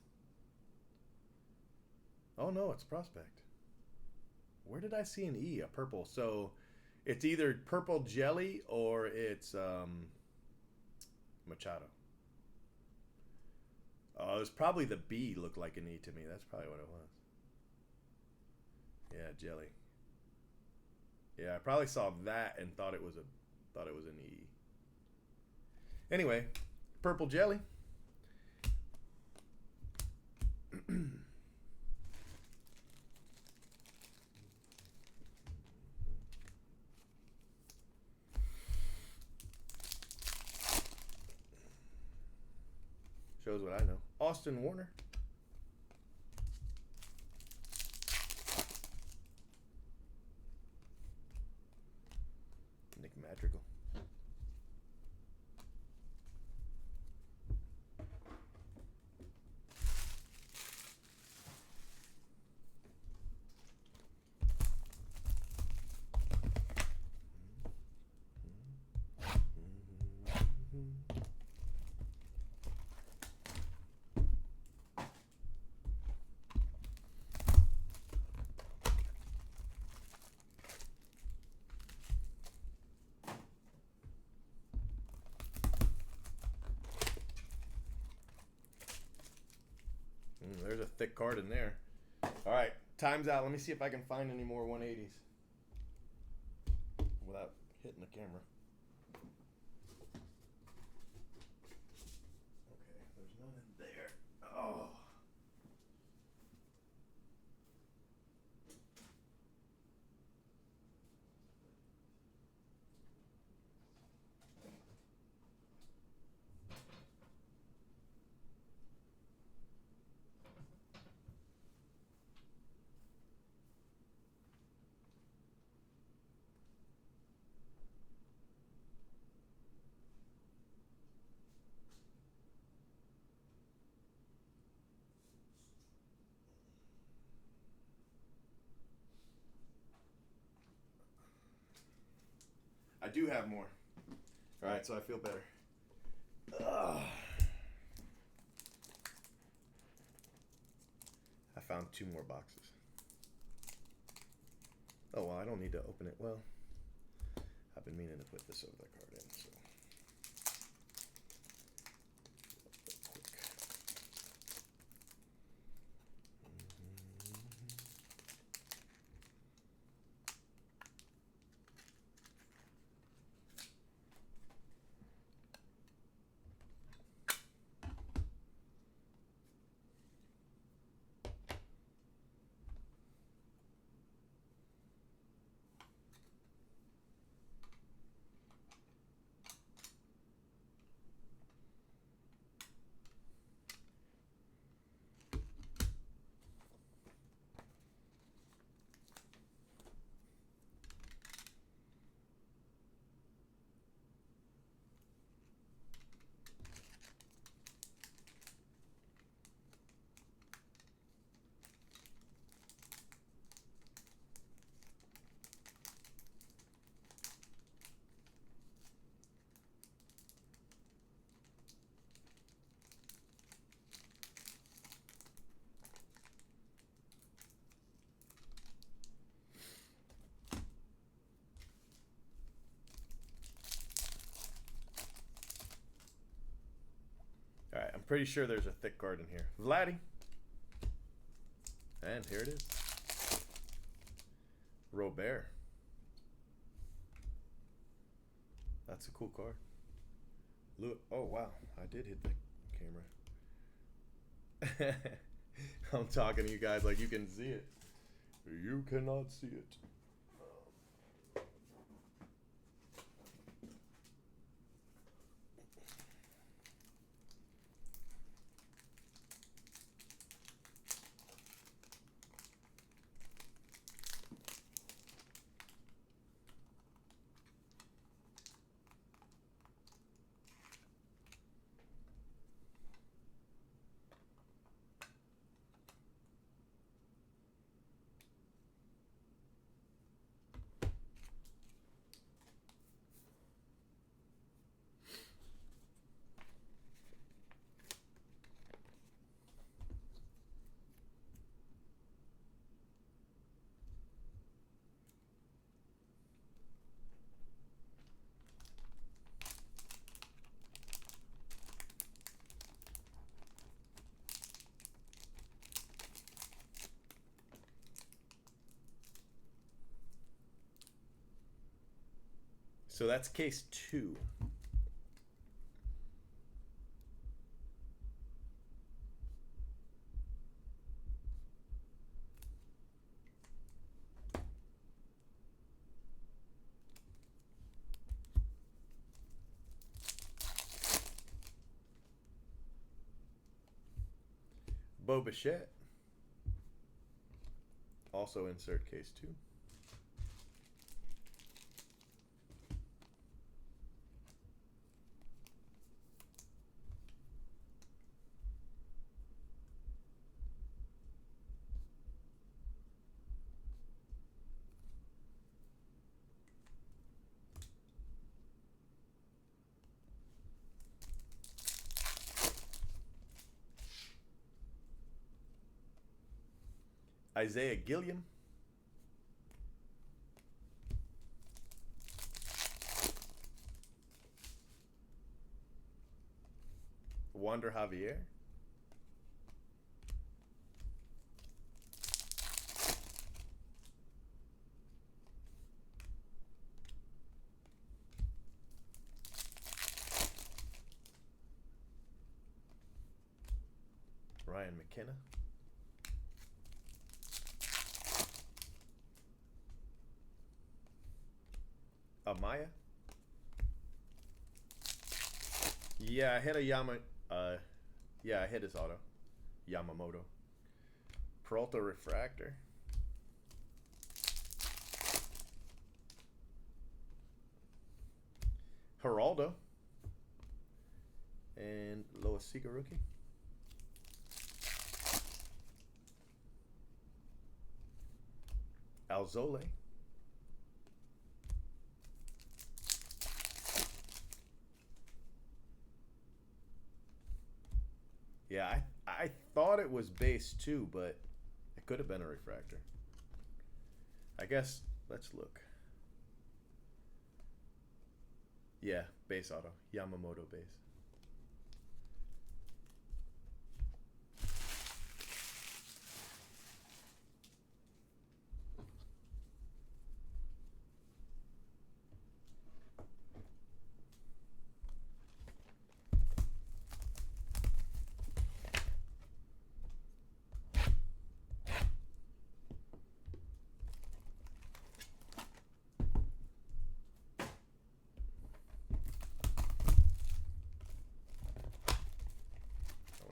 Speaker 1: Oh no, it's prospect. Where did I see an E? A purple. So it's either purple jelly or it's Machado. Oh, it was probably the B looked like an E to me. That's probably what it was. Yeah, jelly. Yeah, I probably saw that and thought it was an E. Anyway, purple jelly. Shows what I know. Austin Warner. Nick Madrigal. thick card in there. All right, time's out. Let me see if I can find any more 180s without hitting the camera. Okay, there's none in there. Oh. I do have more. All right, so I feel better. Ugh. I found 2 more boxes. Oh, well, I don't need to open it. Well, I've been meaning to put this other card in, so. All right, I'm pretty sure there's a thick card in here. Vladdy. And here it is. Robert. That's a cool card. Look, oh wow, I did hit the camera. I'm talking to you guys like you can see it. You cannot see it. So that's case 2. Bo Bichette. Also insert case 2. Isaiah Gilliam. Wander Javier. Ryan McKenna. Amaya. Yeah, I hit a yeah, I hit his auto. Yamamoto. Peralta Refractor. Geraldo. And Loasiga rookie. Alzole. Yeah, I thought it was base too, but it could have been a refractor. I guess, let's look. Yeah, base auto. Yamamoto base.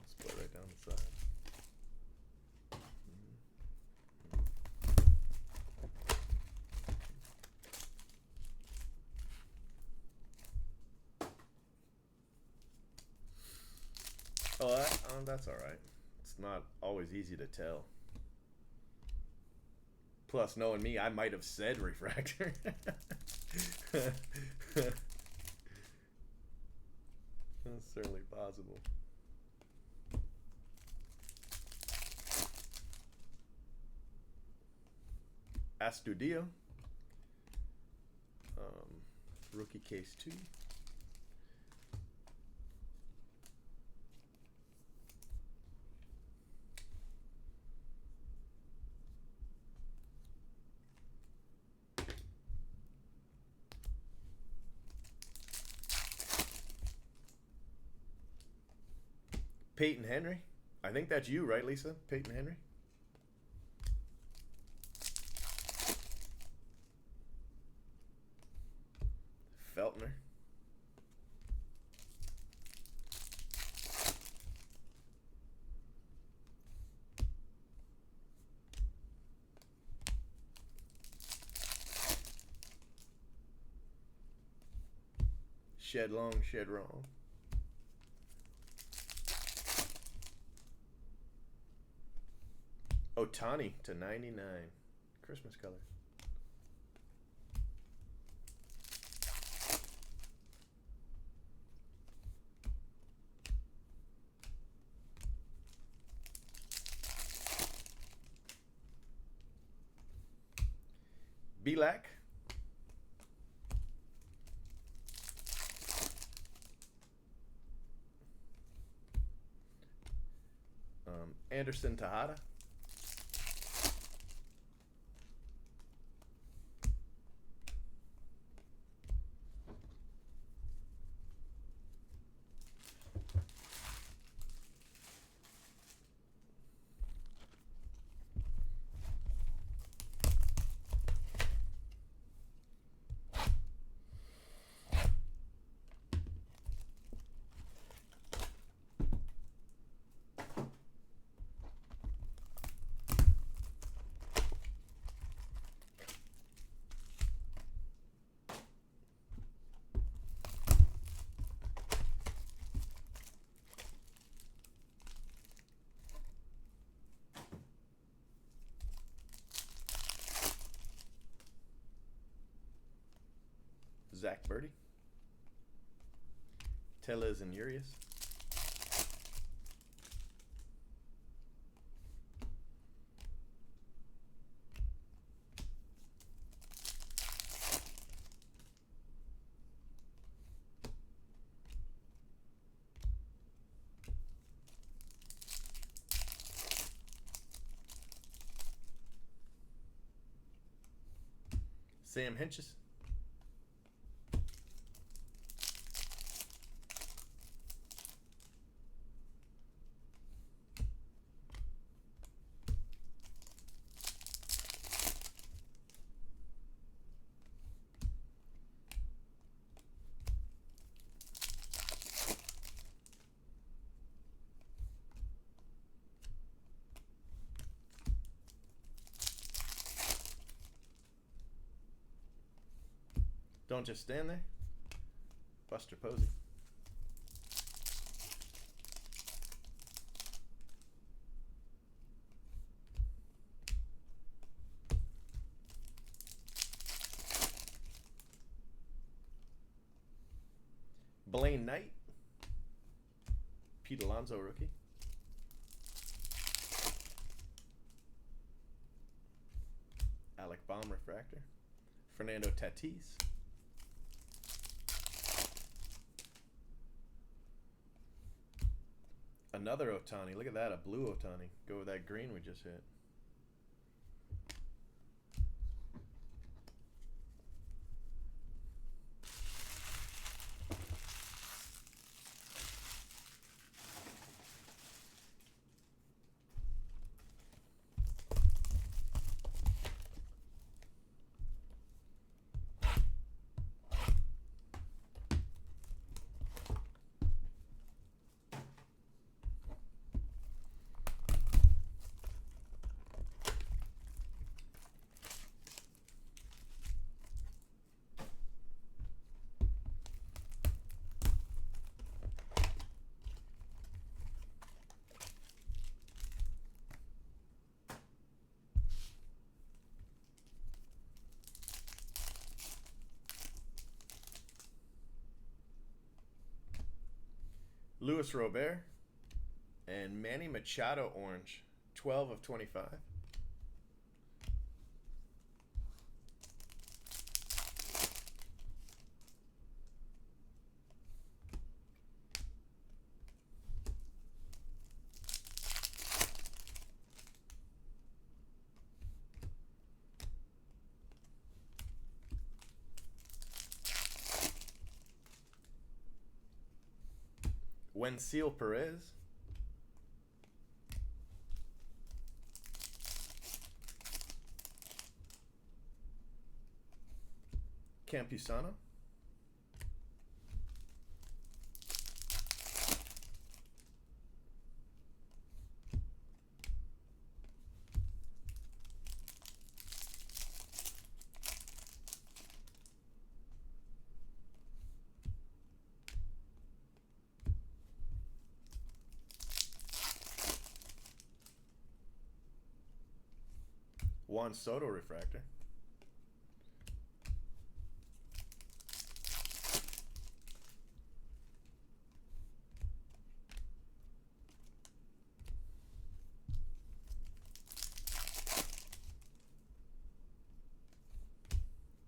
Speaker 1: Split right down the side. Oh, that's all right. It's not always easy to tell. Plus, knowing me, I might have said refractor. That's certainly possible. Astudillo. Rookie case 2. Peyton Henry. I think that's you, right, Lisa? Peyton Henry. Feltner. Shed long, shed wrong. Otani to 99. Christmas color. Belak. Anderson Tejada. Zach Birdie. Tellez and Urias. Sam Hinches. Don't just stand there. Buster Posey. Blaine Knight. Pete Alonso rookie. Alec Baum refractor. Fernando Tatis. Another Ohtani. Look at that, a blue Ohtani. Go with that green we just hit. Luis Robert and Manny Machado orange, 12 of 25. Wensil Perez. Campusano. Juan Soto refractor.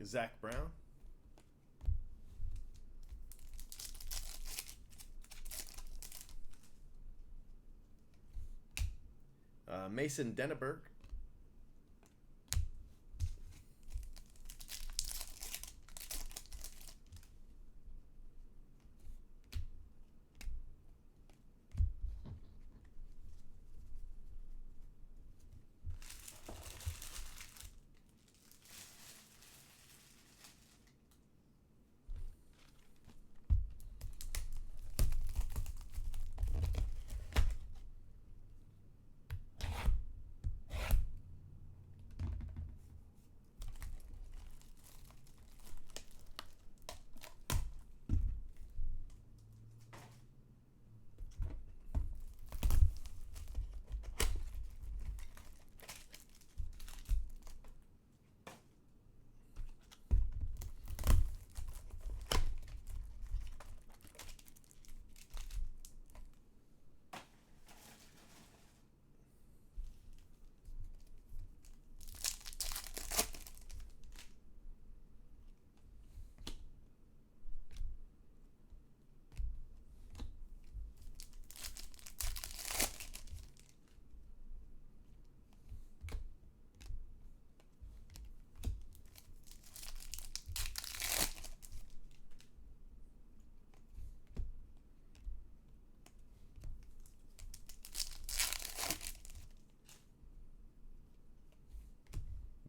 Speaker 1: Zach Brown. Mason Denneberg.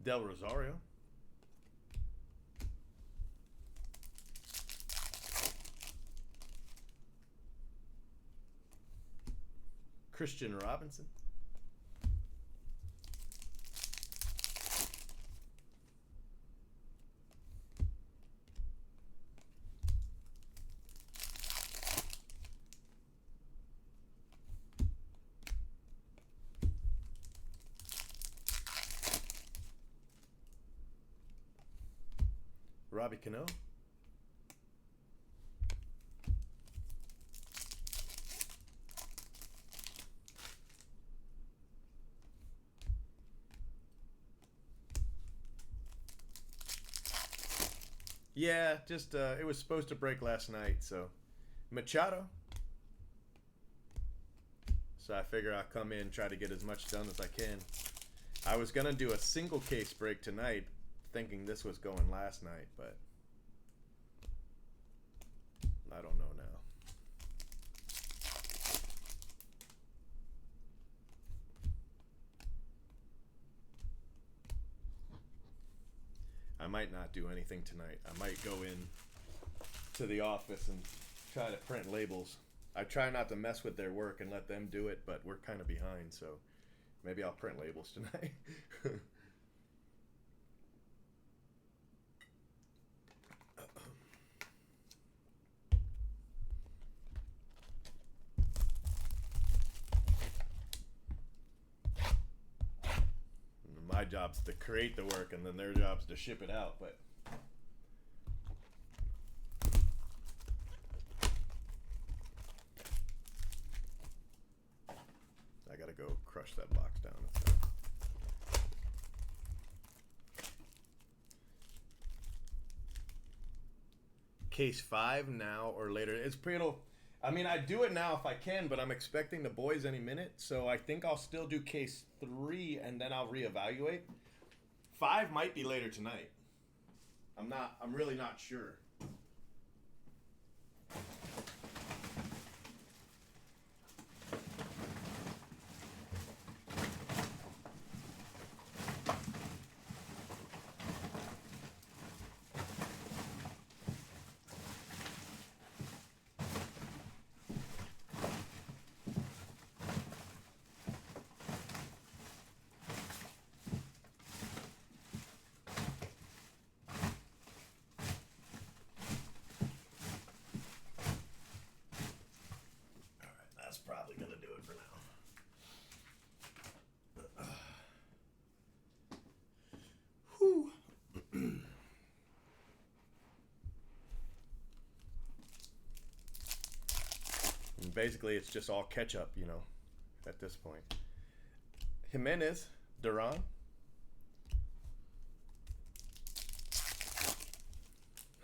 Speaker 1: Del Rosario. Christian Robinson. Robbie Cano. Yeah, just it was supposed to break last night, so Machado. So I figure I'll come in, try to get as much done as I can. I was gonna do a single case break tonight, thinking this was going last night, but I don't know now. I might not do anything tonight. I might go in to the office and try to print labels. I try not to mess with their work and let them do it, but we're kind of behind, so maybe I'll print labels tonight. My job's to create the work, and then their job's to ship it out, but I gotta go crush that box down. Case 5 now or later. It's pretty. I mean, I do it now if I can, but I'm expecting the boys any minute, so I think I'll still do case 3 and then I'll reevaluate. 5 might be later tonight. I'm really not sure. Probably gonna do it for now. Whew. And basically, it's just all catch up, you know, at this point. Jimenez, Duran.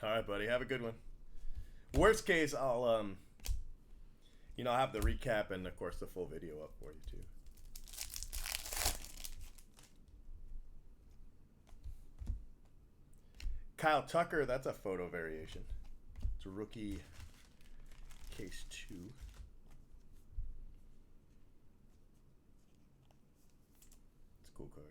Speaker 1: All right, buddy. Have a good one. Worst case, I'll you know, I'll have the recap and, of course, the full video up for you, too. Kyle Tucker, that's a photo variation. It's a rookie case 2. It's a cool card.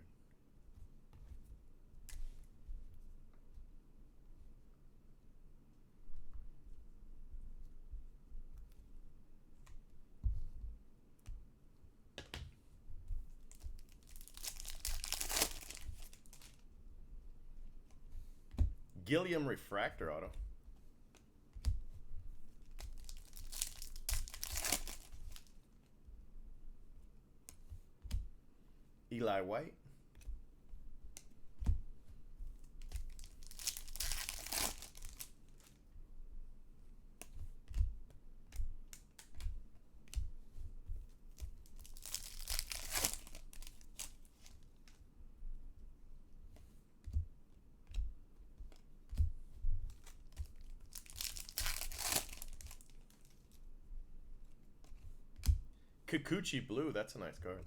Speaker 1: Gilliam Refractor Auto. Eli White. Kikuchi Blue, that's a nice card.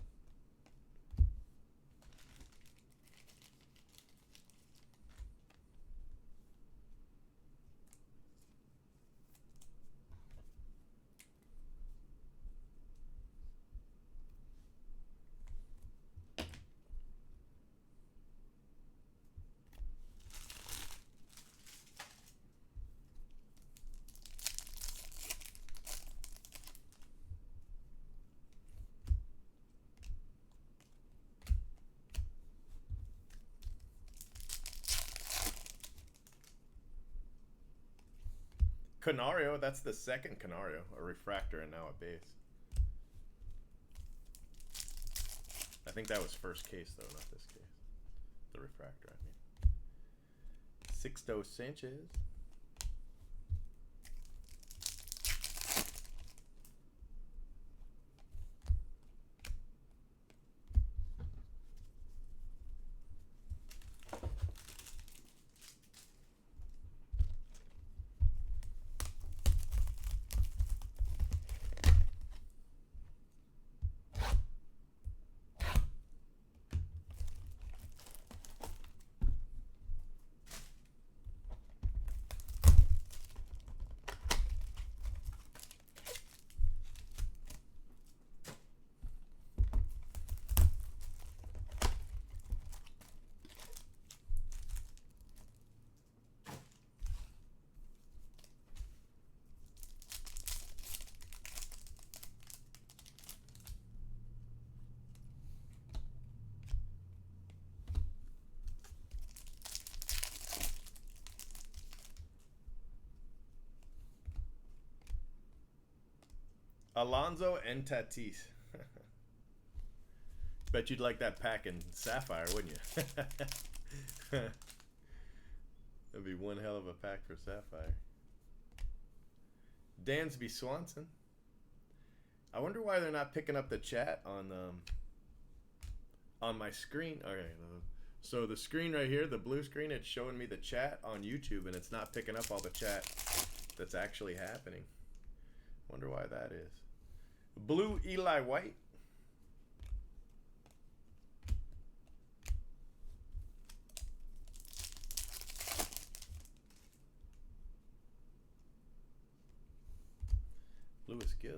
Speaker 1: Canario, that's the second Canario, a refractor and now a base. I think that was first case though, not this case. The refractor, I mean. Sixto Sanchez. Alonso and Tatis. Bet you'd like that pack in Sapphire, wouldn't you? That'd be one hell of a pack for Sapphire. Dansby Swanson. I wonder why they're not picking up the chat on my screen. Okay, so the screen right here, the blue screen, it's showing me the chat on YouTube, and it's not picking up all the chat that's actually happening. Wonder why that is. Blue Eli White. Lewis Gill.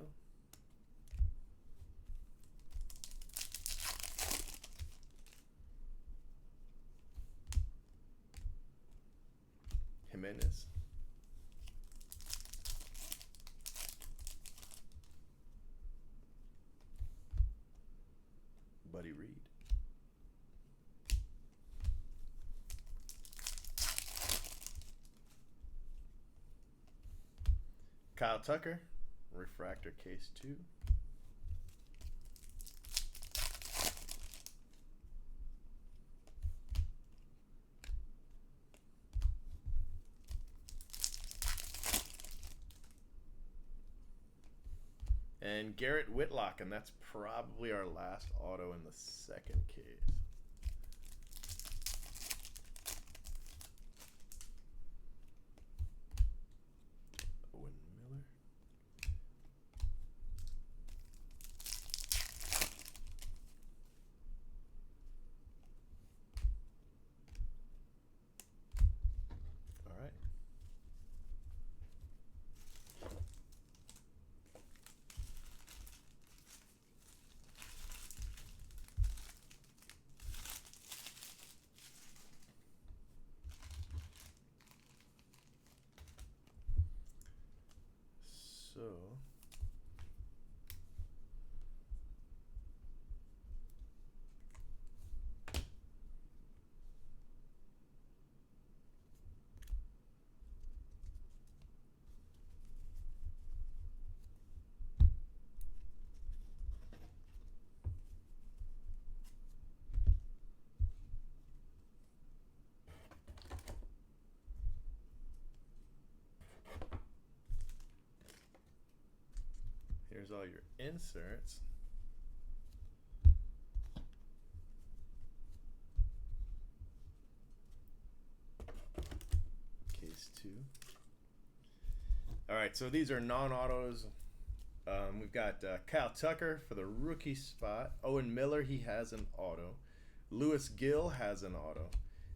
Speaker 1: Jimenez. Buddy Reed. Kyle Tucker, refractor case 2. And Garrett Whitlock, and that's probably our last auto in the second case. Owen Miller. All right. So here's all your inserts. Case 2. All right, so these are non-autos. We've got Kyle Tucker for the rookie spot. Owen Miller, he has an auto. Lewis Gill has an auto.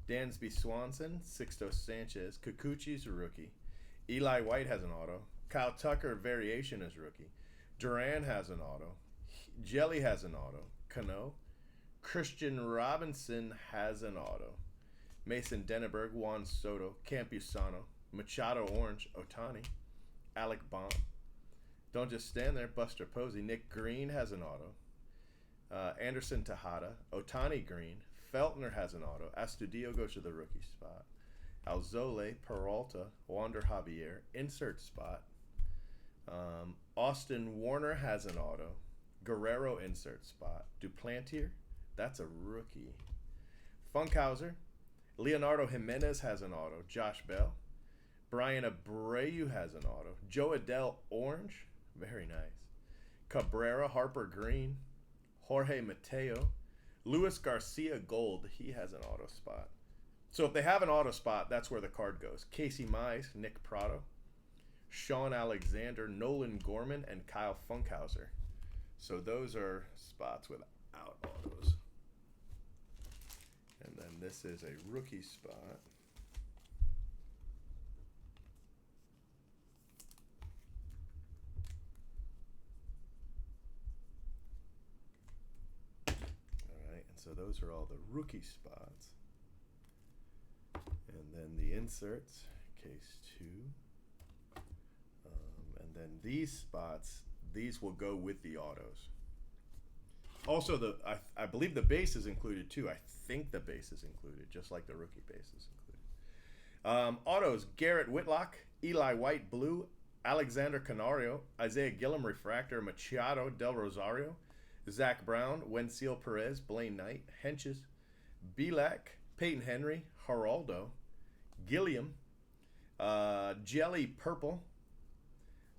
Speaker 1: Dansby Swanson, Sixto Sanchez. Kikuchi's a rookie. Eli White has an auto. Kyle Tucker, variation is rookie. Duran has an auto. Jelly has an auto. Cano. Christian Robinson has an auto. Mason Denneberg, Juan Soto, Campusano, Machado Orange, Otani, Alec Baum. Don't just stand there, Buster Posey. Nick Green has an auto. Anderson Tejada, Otani Green. Feltner has an auto. Astudillo goes to the rookie spot. Alzole, Peralta, Wander Javier, insert spot. Austin Warner has an auto. Guerrero insert spot. Duplantier, that's a rookie. Funkhauser, Leonardo Jimenez has an auto. Josh Bell. Brian Abreu has an auto. Joe Adell orange. Very nice. Cabrera, Harper Green. Jorge Mateo. Luis Garcia gold. He has an auto spot. So if they have an auto spot, that's where the card goes. Casey Mize, Nick Prado. Sean Alexander, Nolan Gorman, and Kyle Funkhauser. So those are spots without autos. And then this is a rookie spot. All right, and so those are all the rookie spots. And then the inserts, case 2. And then these spots, these will go with the autos. Also, I believe the base is included too. I think the base is included, just like the rookie base is included. Autos, Garrett Whitlock, Eli White blue, Alexander Canario, Isaiah Gillum refractor, Machado Del Rosario, Zach Brown, Wenzel Perez, Blaine Knight, Henches, Belak, Peyton Henry, Geraldo, Gilliam, Jelly Purple,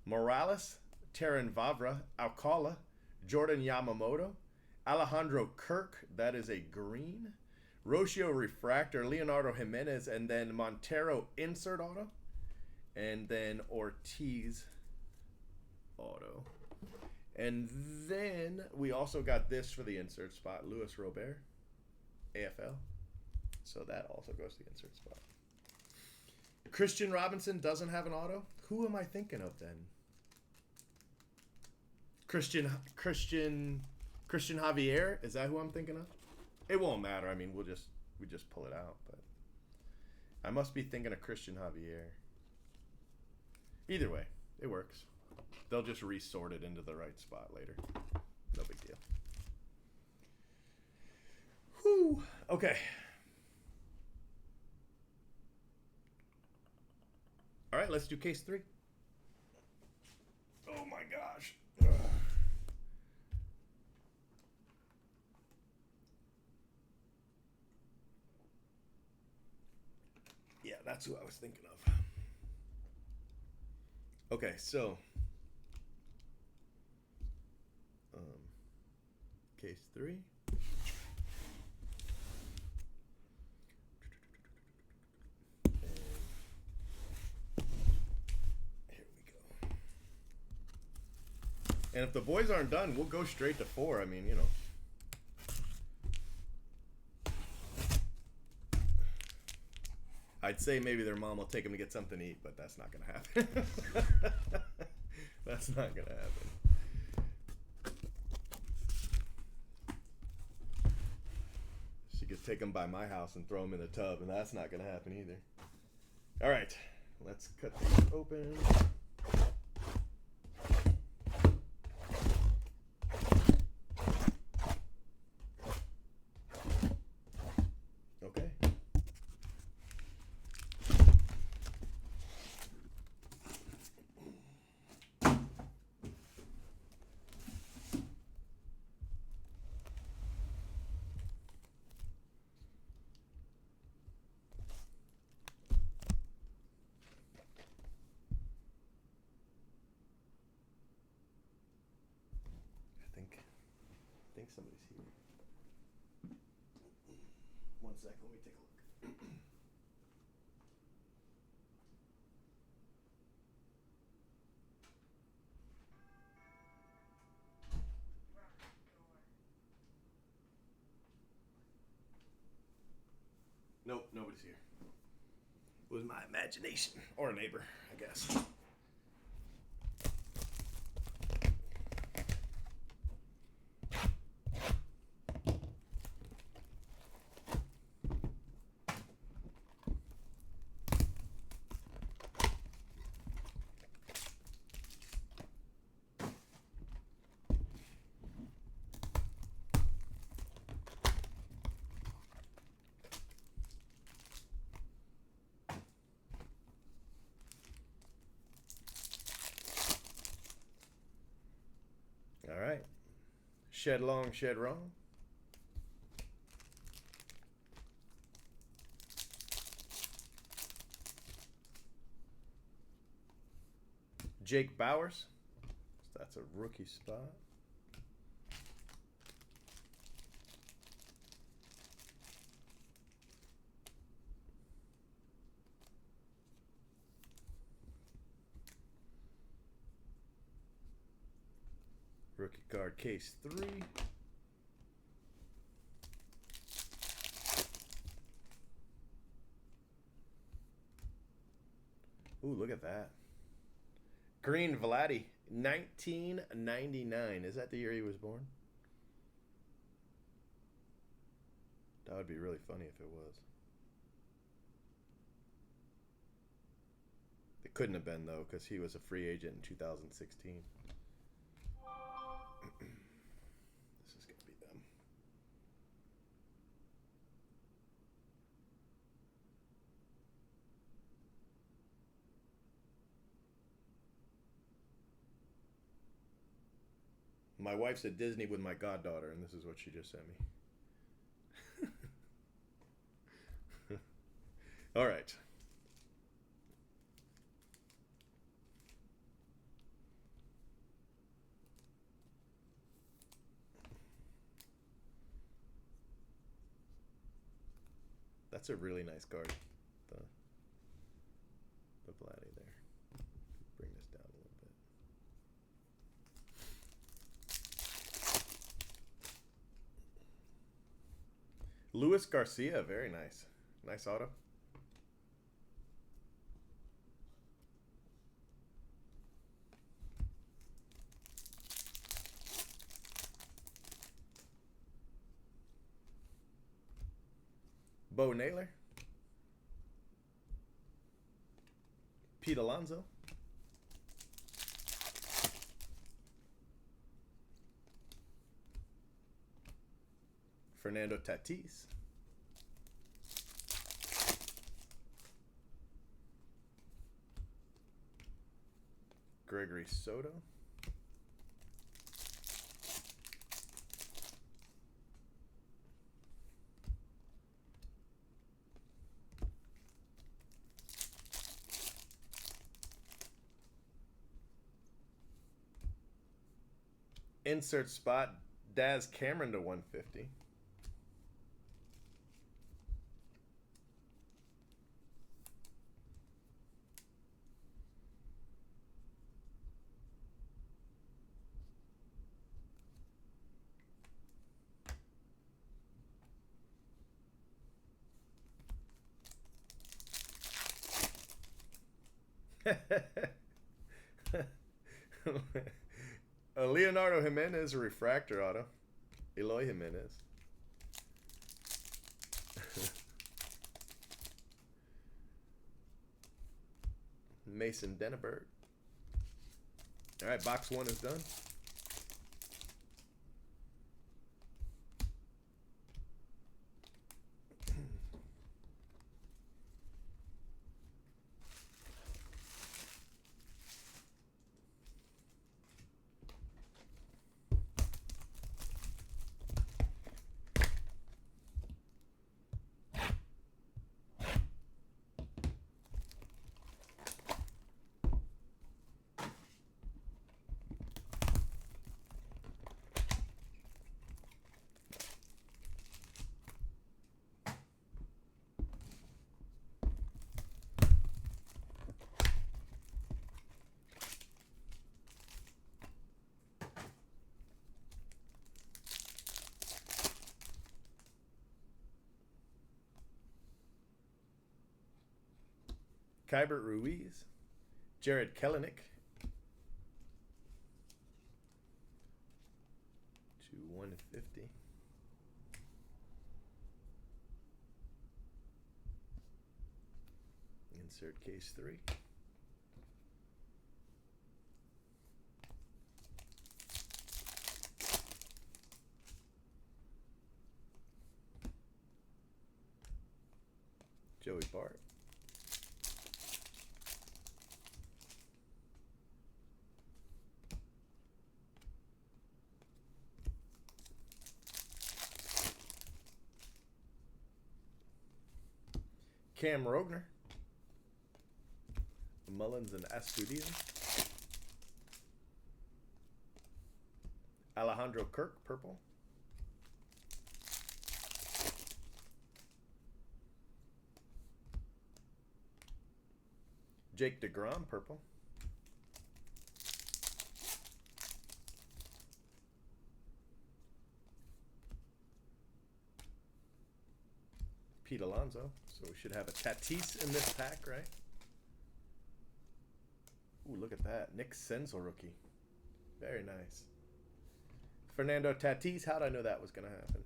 Speaker 1: Morales, Terran Vavra, Alcala, Jordan Yamamoto, Alejandro Kirk, that is a green, Rocio Refractor, Leonardo Jimenez, and then Montero insert auto, and then Ortiz auto. And then we also got this for the insert spot, Luis Robert, AFL. So that also goes to the insert spot. Christian Robinson doesn't have an auto. Who am I thinking of then? Christian Javier, is that who I'm thinking of? It won't matter. I mean, we just pull it out, but I must be thinking of Christian Javier. Either way, it works. They'll just resort it into the right spot later. No big deal. Whew. Okay. All right, let's do case 3. Oh my gosh. Yeah, that's who I was thinking of. Okay, so case 3. And if the boys aren't done, we'll go straight to 4. I mean, you know. I'd say maybe their mom will take them to get something to eat, but that's not going to happen. That's not going to happen. She could take them by my house and throw them in the tub, and that's not going to happen either. All right, let's cut these open. I think somebody's here. One second, let me take a look. Nope, nobody's here. It was my imagination. Or a neighbor, I guess. All right. Shed long, shed wrong. Jake Bowers. So that's a rookie spot. Rookie card case 3. Ooh, look at that. Green Vladdy, 1999. Is that the year he was born? That would be really funny if it was. It couldn't have been, though, because he was a free agent in 2016. This is going to be them. My wife's at Disney with my goddaughter, and this is what she just sent me. All right. That's a really nice card. The Vladdy there. Bring this down a little bit. Luis Garcia, very nice. Nice auto. Bo Naylor. Pete Alonso. Fernando Tatis. Gregory Soto. Insert spot, Daz Cameron to 150. Leonardo Jimenez, a refractor auto. Eloy Jimenez. Mason Denneberg. All right, box 1 is done. Kybert Ruiz, Jared Kelenic to 150. Insert case 3. Joey Bart. Cam Rogner, Mullins and Astudillo. Alejandro Kirk, purple. Jake DeGrom, purple. Pete Alonso. So we should have a Tatis in this pack, right? Ooh, look at that. Nick Senzel rookie. Very nice. Fernando Tatis. How'd I know that was going to happen?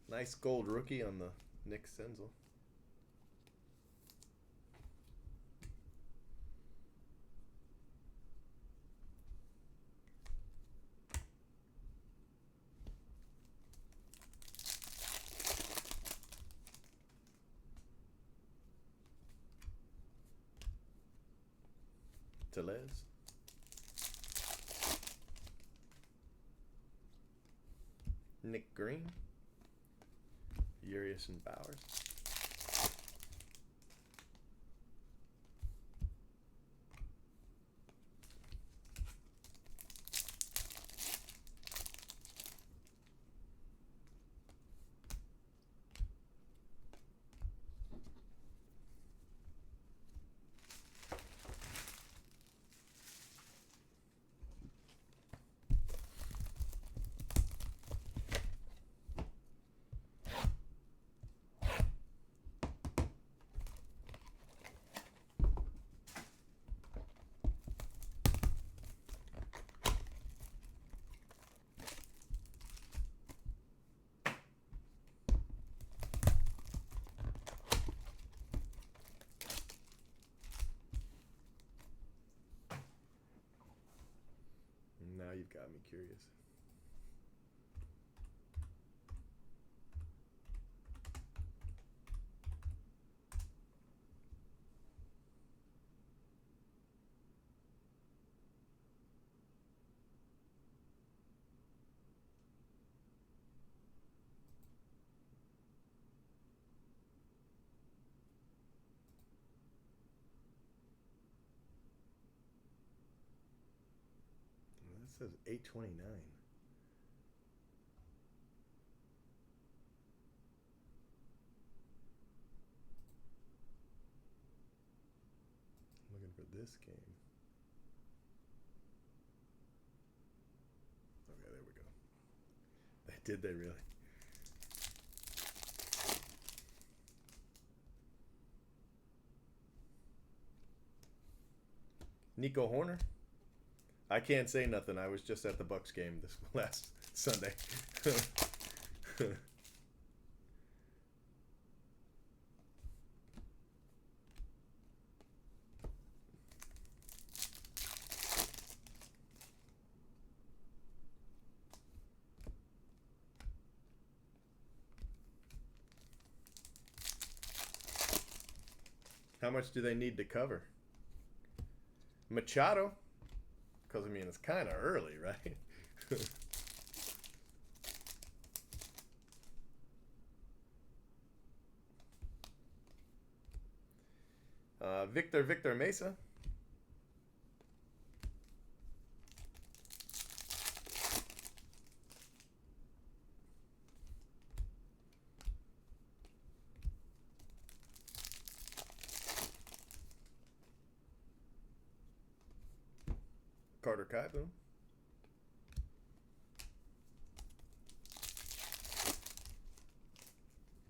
Speaker 1: Nice gold rookie on the Nick Senzel. Telez. Nick Green. Urias and Bowers. Now you've got me curious. This says 829. I'm looking for this game. Okay, there we go. Did they really? Nico Horner. I can't say nothing. I was just at the Bucks game this last Sunday. How much do they need to cover? Machado. Because, I mean, it's kind of early, right? Victor Mesa. Carter Kieboom.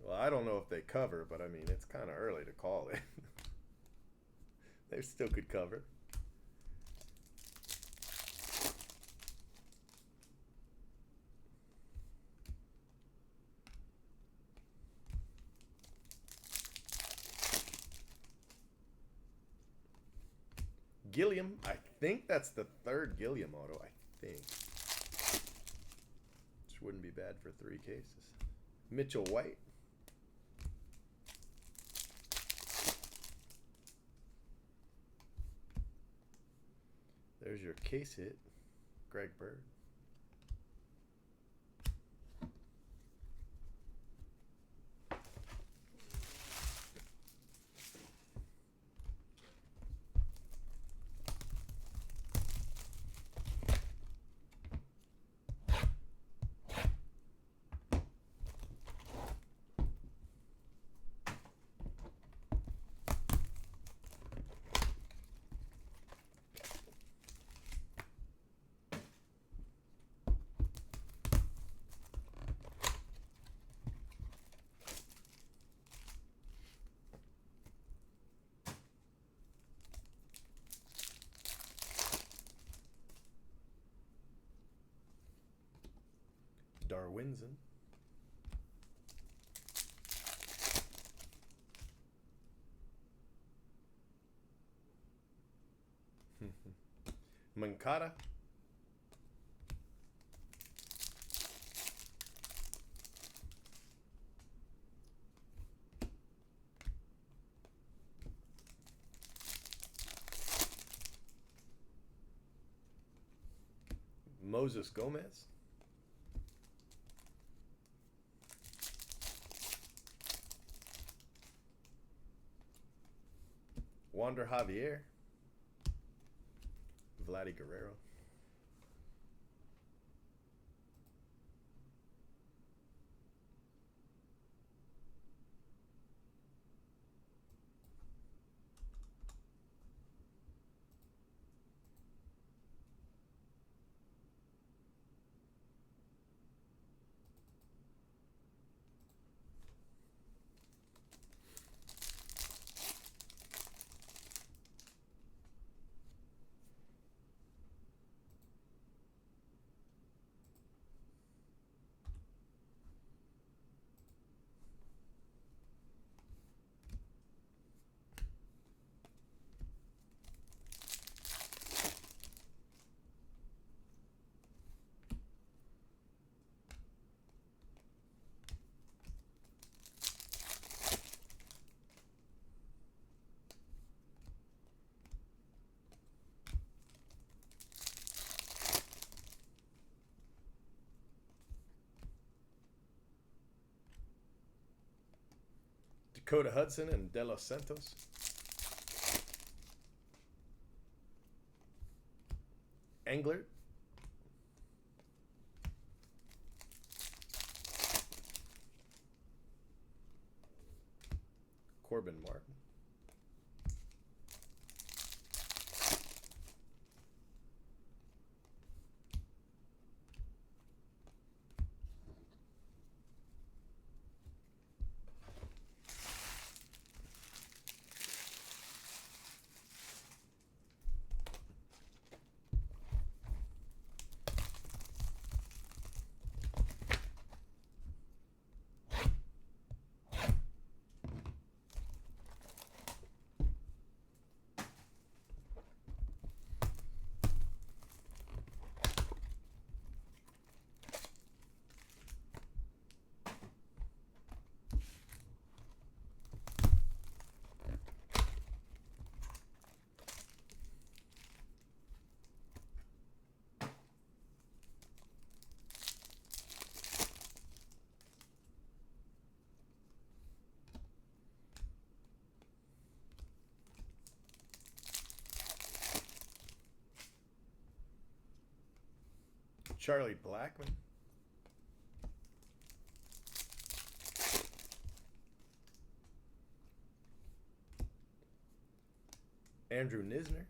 Speaker 1: Well, I don't know if they cover, but I mean, it's kind of early to call it. They still could cover. Gilliam, I think that's the third Gilliam auto, I think. Which wouldn't be bad for 3 cases. Mitchell White. There's your case hit, Greg Bird. Darwinson. Mancada. Moses Gomez. Wander Javier. Vladdy Guerrero. Dakota Hudson and De Los Santos. Englert. Corbin Martin. Charlie Blackmon. Andrew Nisner.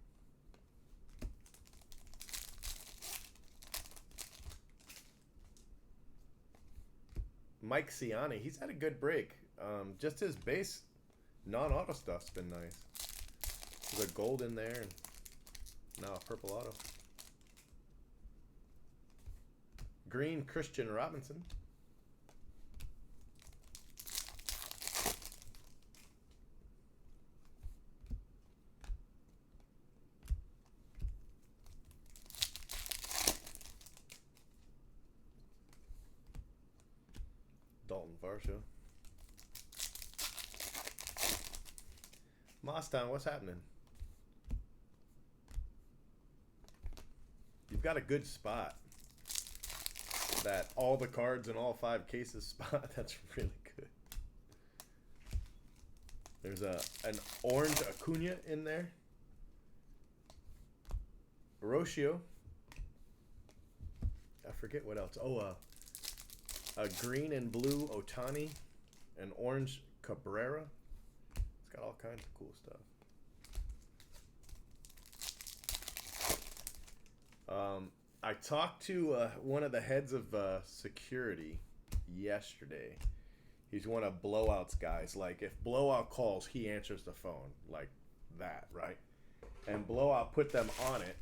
Speaker 1: Mike Ciani. He's had a good break. Just his base non-auto stuff's been nice. There's a gold in there and now a purple auto. Green Christian Robinson. Dalton Varsho. Mosstown, what's happening? You've got a good spot. That all the cards in all 5 cases spot. That's really good. There's an orange Acuna in there. Rocio. I forget what else. Oh, a green and blue Otani. An orange Cabrera. It's got all kinds of cool stuff. I talked to one of the heads of security yesterday. He's one of Blowout's guys. Like, if Blowout calls, he answers the phone. Like that, right? And Blowout put them on it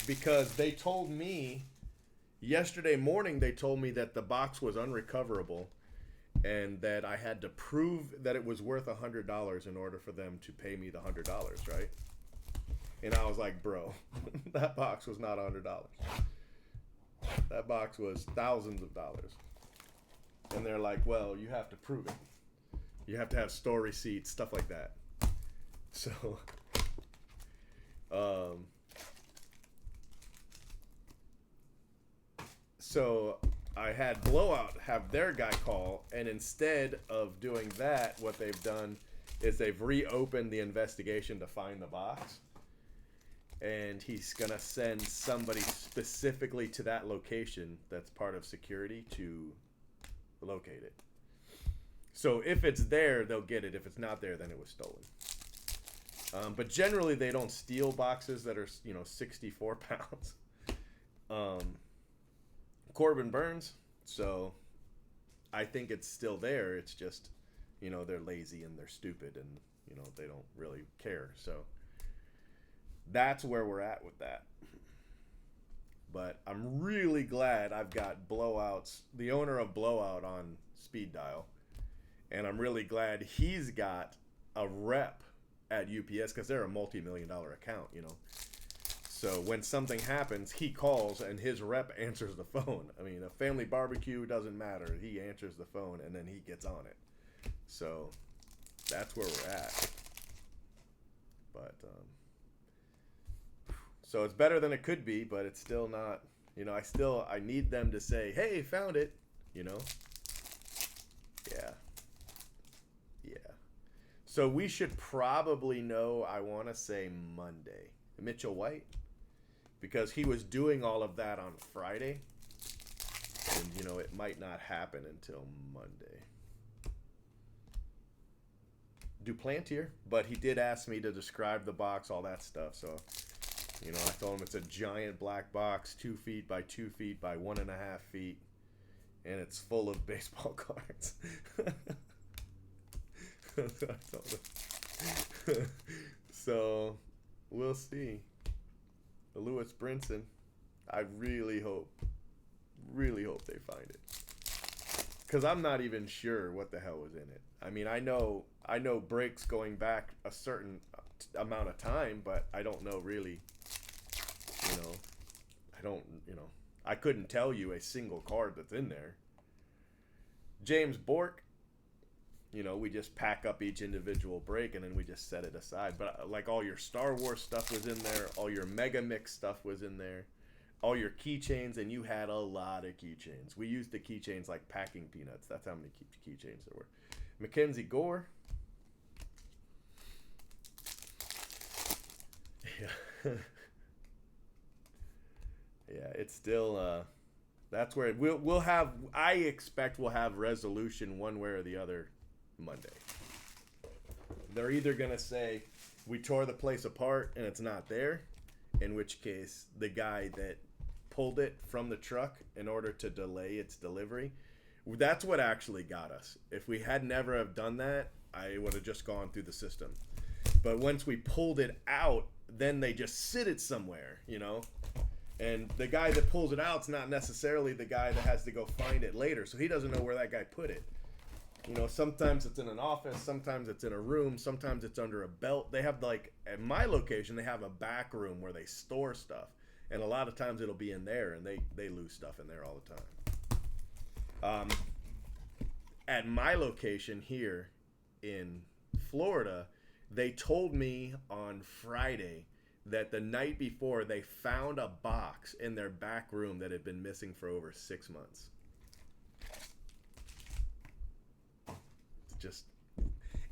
Speaker 1: because they told me Yesterday morning, they told me that the box was unrecoverable and that I had to prove that it was worth $100 in order for them to pay me the $100, right? And I was like, bro, that box was not $100. That box was thousands of dollars. And they're like, well, you have to prove it. You have to have store receipts, stuff like that. So, so I had Blowout have their guy call, and instead of doing that, what they've done is they've reopened the investigation to find the box. And he's going to send somebody specifically to that location that's part of security to locate it. So if it's there, they'll get it. If it's not there, then it was stolen. But generally, they don't steal boxes that are, 64 pounds. Corbin Burns, so I think it's still there. It's just, they're lazy and they're stupid and, they don't really care. So that's where we're at with that. But I'm really glad I've got Blowouts, the owner of Blowout, on speed dial. And I'm really glad he's got a rep at UPS because they're a multi-million-dollar account, So when something happens, he calls and his rep answers the phone. I mean, a family barbecue doesn't matter. He answers the phone and then he gets on it. So that's where we're at. But, so it's better than it could be, but it's still not, I need them to say, hey, found it, Yeah. Yeah. So we should probably know, I want to say Monday. Mitchell White, because he was doing all of that on Friday. And, it might not happen until Monday. Duplantier, but he did ask me to describe the box, all that stuff, so... I told him it's a giant black box, 2 feet by 2 feet by 1.5 feet, and it's full of baseball cards. That's what I told him. So, we'll see. Lewis Brinson, I really hope they find it. Because I'm not even sure what the hell was in it. I mean, I know breaks going back a certain amount of time, but I don't know really... I couldn't tell you a single card that's in there. James Bork, we just pack up each individual break and then we just set it aside. But like all your Star Wars stuff was in there, all your Mega Mix stuff was in there, all your keychains, and you had a lot of keychains. We used the keychains like packing peanuts. That's how many keychains there were. Mackenzie Gore. Yeah. Yeah, it's still that's where we'll have. I expect we'll have resolution one way or the other Monday. They're either gonna say we tore the place apart and it's not there, in which case the guy that pulled it from the truck in order to delay its delivery. That's what actually got us. If we had never have done that, I would have just gone through the system. But once we pulled it out, then they just sit it somewhere, And the guy that pulls it out's not necessarily the guy that has to go find it later. So he doesn't know where that guy put it. Sometimes it's in an office, sometimes it's in a room, sometimes it's under a belt. They have, like, at my location, they have a back room where they store stuff. And a lot of times it'll be in there, and they lose stuff in there all the time. At my location here in Florida, they told me on Friday that the night before they found a box in their back room that had been missing for over 6 months. Just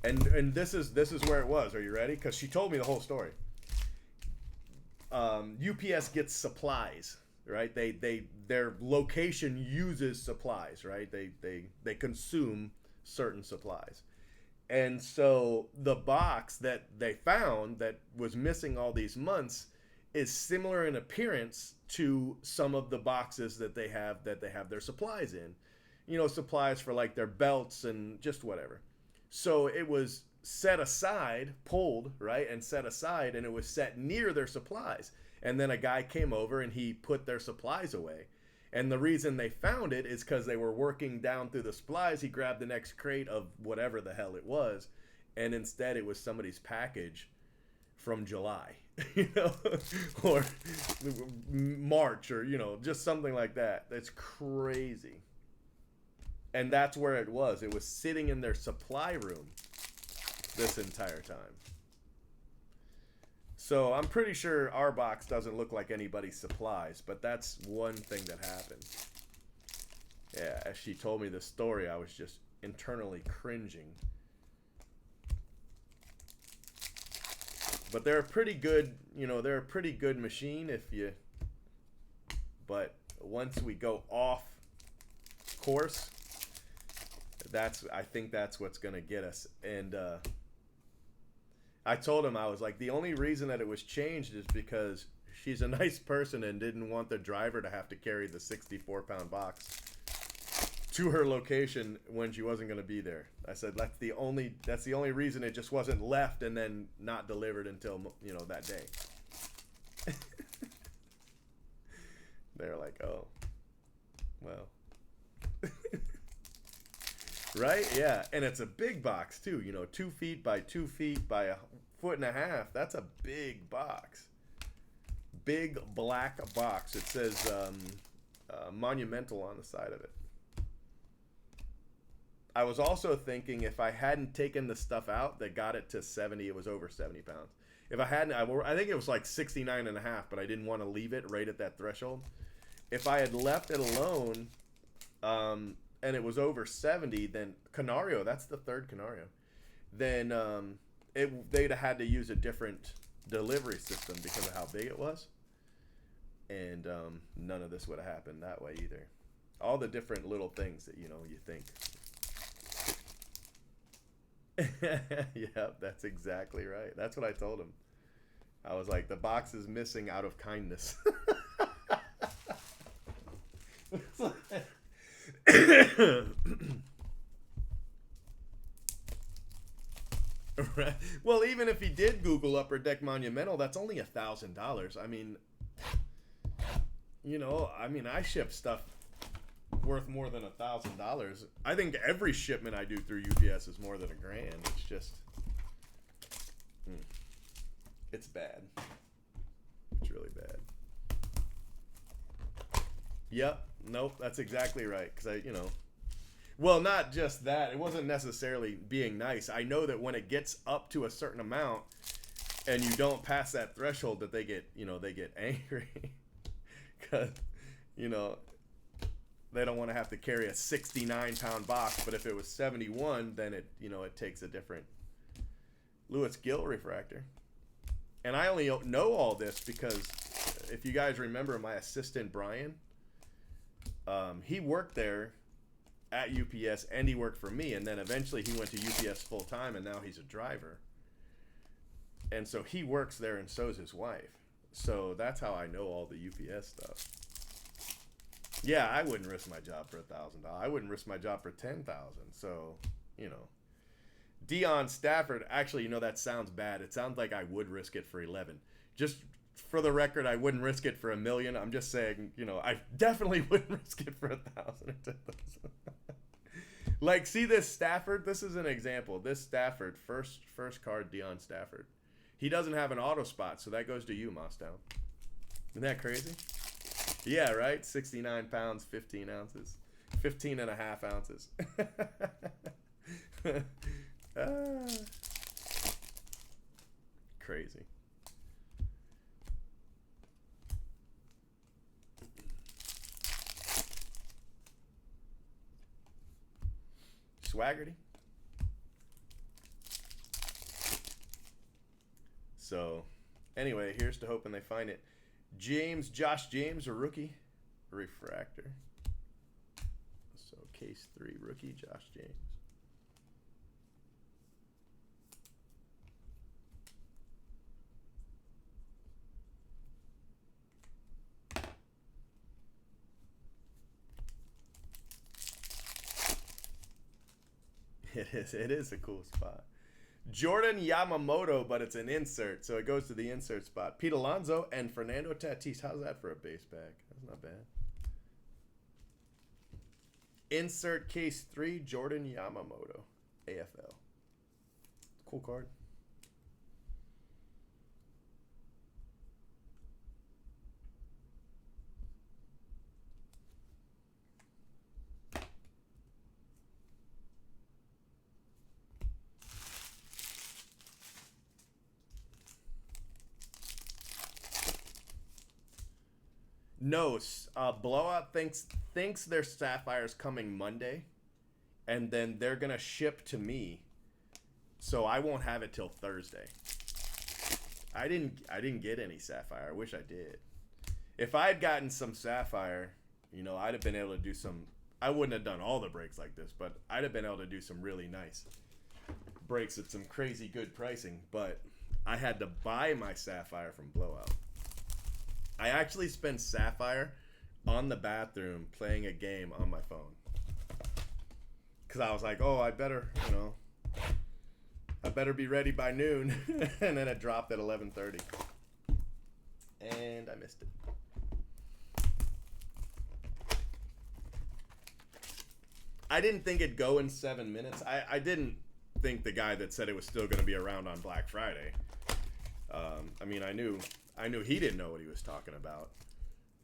Speaker 1: and this is where it was. Are you ready? Because she told me the whole story. UPS gets supplies, right? Their location uses supplies, right? They consume certain supplies. And so the box that they found that was missing all these months is similar in appearance to some of the boxes that they have their supplies in. Supplies for like their belts and just whatever. So it was set aside, pulled, right, and set aside, and it was set near their supplies. And then a guy came over and he put their supplies away. And the reason they found it is because they were working down through the supplies. He grabbed the next crate of whatever the hell it was, and instead it was somebody's package from July, you know, or March, or, you know, just something like that. That's crazy. And that's where it was. It was sitting in their supply room this entire time. So I'm pretty sure our box doesn't look like anybody's supplies, but that's one thing that happened. Yeah, as she told me the story, I was just internally cringing. But they're a pretty good, you know, they're a pretty good machine if you, but once we go off course, I think that's what's going to get us. And I told him, I was like, the only reason that it was changed is because she's a nice person and didn't want the driver to have to carry the 64-pound box to her location when she wasn't going to be there. I said, that's the only reason it just wasn't left and then not delivered until, you know, that day. They're like, oh, well. Right? Yeah. And it's a big box too, you know, 2 feet by 2 feet by 1.5 feet. That's a big box. Big black box. It says Monumental on the side of it. I was also thinking if I hadn't taken the stuff out that got it to 70, it was over 70 pounds. If I hadn't, I think it was like 69.5, but I didn't want to leave it right at that threshold. If I had left it alone, and it was over 70, then Canario, that's the third Canario, then they'd have had to use a different delivery system because of how big it was. And none of this would have happened that way either. All the different little things that, you know, you think. Yep, that's exactly right. That's what I told him. I was like, the box is missing out of kindness. Right. Well, even if he did Google Upper Deck Monumental, that's only $1,000. I mean, you know, I ship stuff worth more than $1,000. I think every shipment I do through UPS is more than $1,000. It's just, it's bad. It's really bad. Yep. Nope. That's exactly right. Because well, not just that. It wasn't necessarily being nice. I know that when it gets up to a certain amount and you don't pass that threshold, that they get angry. Because, they don't want to have to carry a 69-pound box. But if it was 71, then it takes a different Lewis Gill refractor. And I only know all this because if you guys remember my assistant, Brian, he worked there at UPS and he worked for me, and then eventually he went to UPS full time, and now he's a driver. And so he works there, and so's his wife. So that's how I know all the UPS stuff. Yeah, I wouldn't risk my job for $1,000. I wouldn't risk my job for $10,000. So, Deion Stafford. Actually, that sounds bad. It sounds like I would risk it for 11. Just for the record, I wouldn't risk it for $1 million. I'm just saying, I definitely wouldn't risk it for 1,000 or 10,000. Like, see this Stafford? This is an example. This Stafford, first card, Deion Stafford. He doesn't have an auto spot, so that goes to you, Mostown. Isn't that crazy? Yeah, right? 69 pounds, 15 ounces. 15 and a half ounces. Crazy. Swaggerty. So, anyway, here's to hoping they find it. Josh James, a rookie refractor. So, case 3 rookie, Josh James. It is a cool spot. Jordan Yamamoto, but it's an insert, so it goes to the insert spot. Pete Alonso and Fernando Tatis. How's that for a base pack? That's not bad. Insert case 3, Jordan Yamamoto, AFL. Cool card. No, Blowout thinks their Sapphire's coming Monday, and then they're gonna ship to me, so I won't have it till Thursday. I didn't get any Sapphire. I wish I did. If I had gotten some Sapphire, you know, I'd have been able to do some. I wouldn't have done all the breaks like this, but I'd have been able to do some really nice breaks at some crazy good pricing. But I had to buy my Sapphire from Blowout. I actually spent Sapphire on the bathroom playing a game on my phone. Because I was like, oh, I better be ready by noon. And then it dropped at 11:30. And I missed it. I didn't think it'd go in 7 minutes. I didn't think the guy that said it was still going to be around on Black Friday. I mean, I knew he didn't know what he was talking about.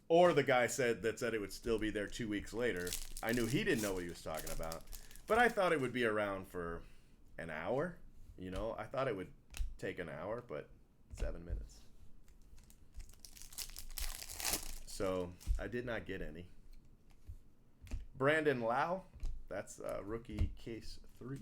Speaker 1: Or the guy that said it would still be there 2 weeks later. I knew he didn't know what he was talking about. But I thought it would be around for an hour. You know, I thought it would take an hour, but 7 minutes. So I did not get any. Brandon Lau, that's rookie case 3.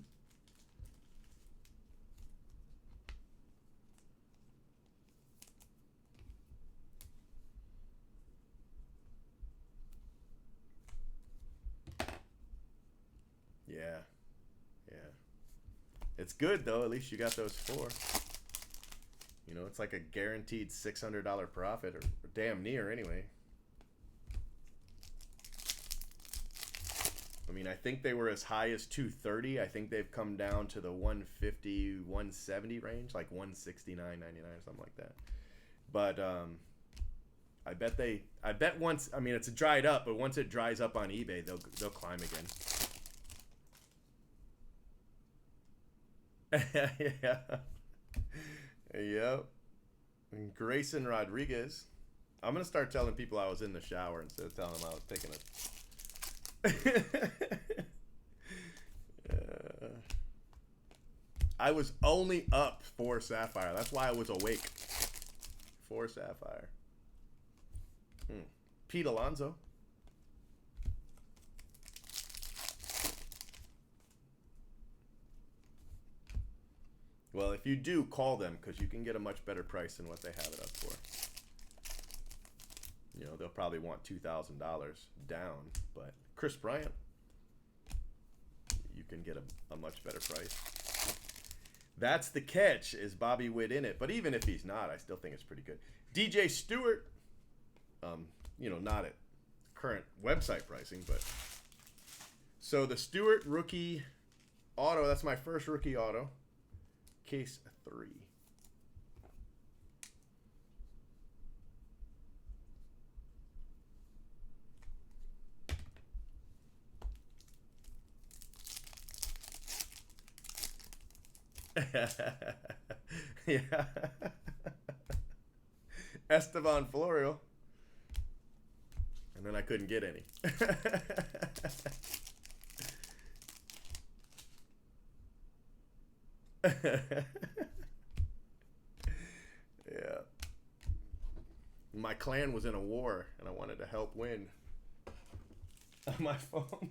Speaker 1: Yeah. It's good though. At least you got those 4. You know, it's like a guaranteed $600 profit, or damn near anyway. I mean, I think they were as high as 230. I think they've come down to the 150, 170 range, like 169.99 or something like that. But I bet once, I mean, it's dried up, but once it dries up on eBay, they'll climb again. Yeah. Yep. And Grayson Rodriguez. I'm gonna start telling people I was in the shower instead of telling them I was taking a. I was only up 4 Sapphire. That's why I was awake. 4 Sapphire. Pete Alonso. Well, if you do, call them, because you can get a much better price than what they have it up for. You know, they'll probably want $2,000 down, but Chris Bryant, you can get a much better price. That's the catch, is Bobby Witt in it. But even if he's not, I still think it's pretty good. DJ Stewart, you know, not at current website pricing, but. So the Stewart rookie auto, that's my first rookie auto. Case 3. Yeah. Esteban Florio. And then I couldn't get any. Yeah. My clan was in a war, and I wanted to help win. On my phone.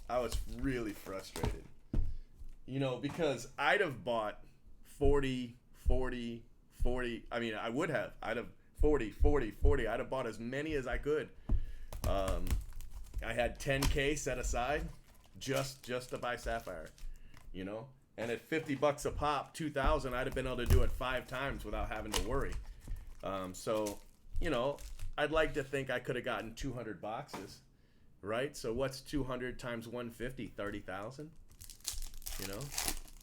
Speaker 1: I was really frustrated. You know, because I'd have bought 40. I mean, I would have. I'd have 40. I'd have bought as many as I could. I had 10K set aside just to buy Sapphire, you know? And at $50 a pop, 2,000, I'd have been able to do it 5 times without having to worry. So, you know, I'd like to think I could have gotten 200 boxes, right? So what's 200 times 150? 30,000, you know?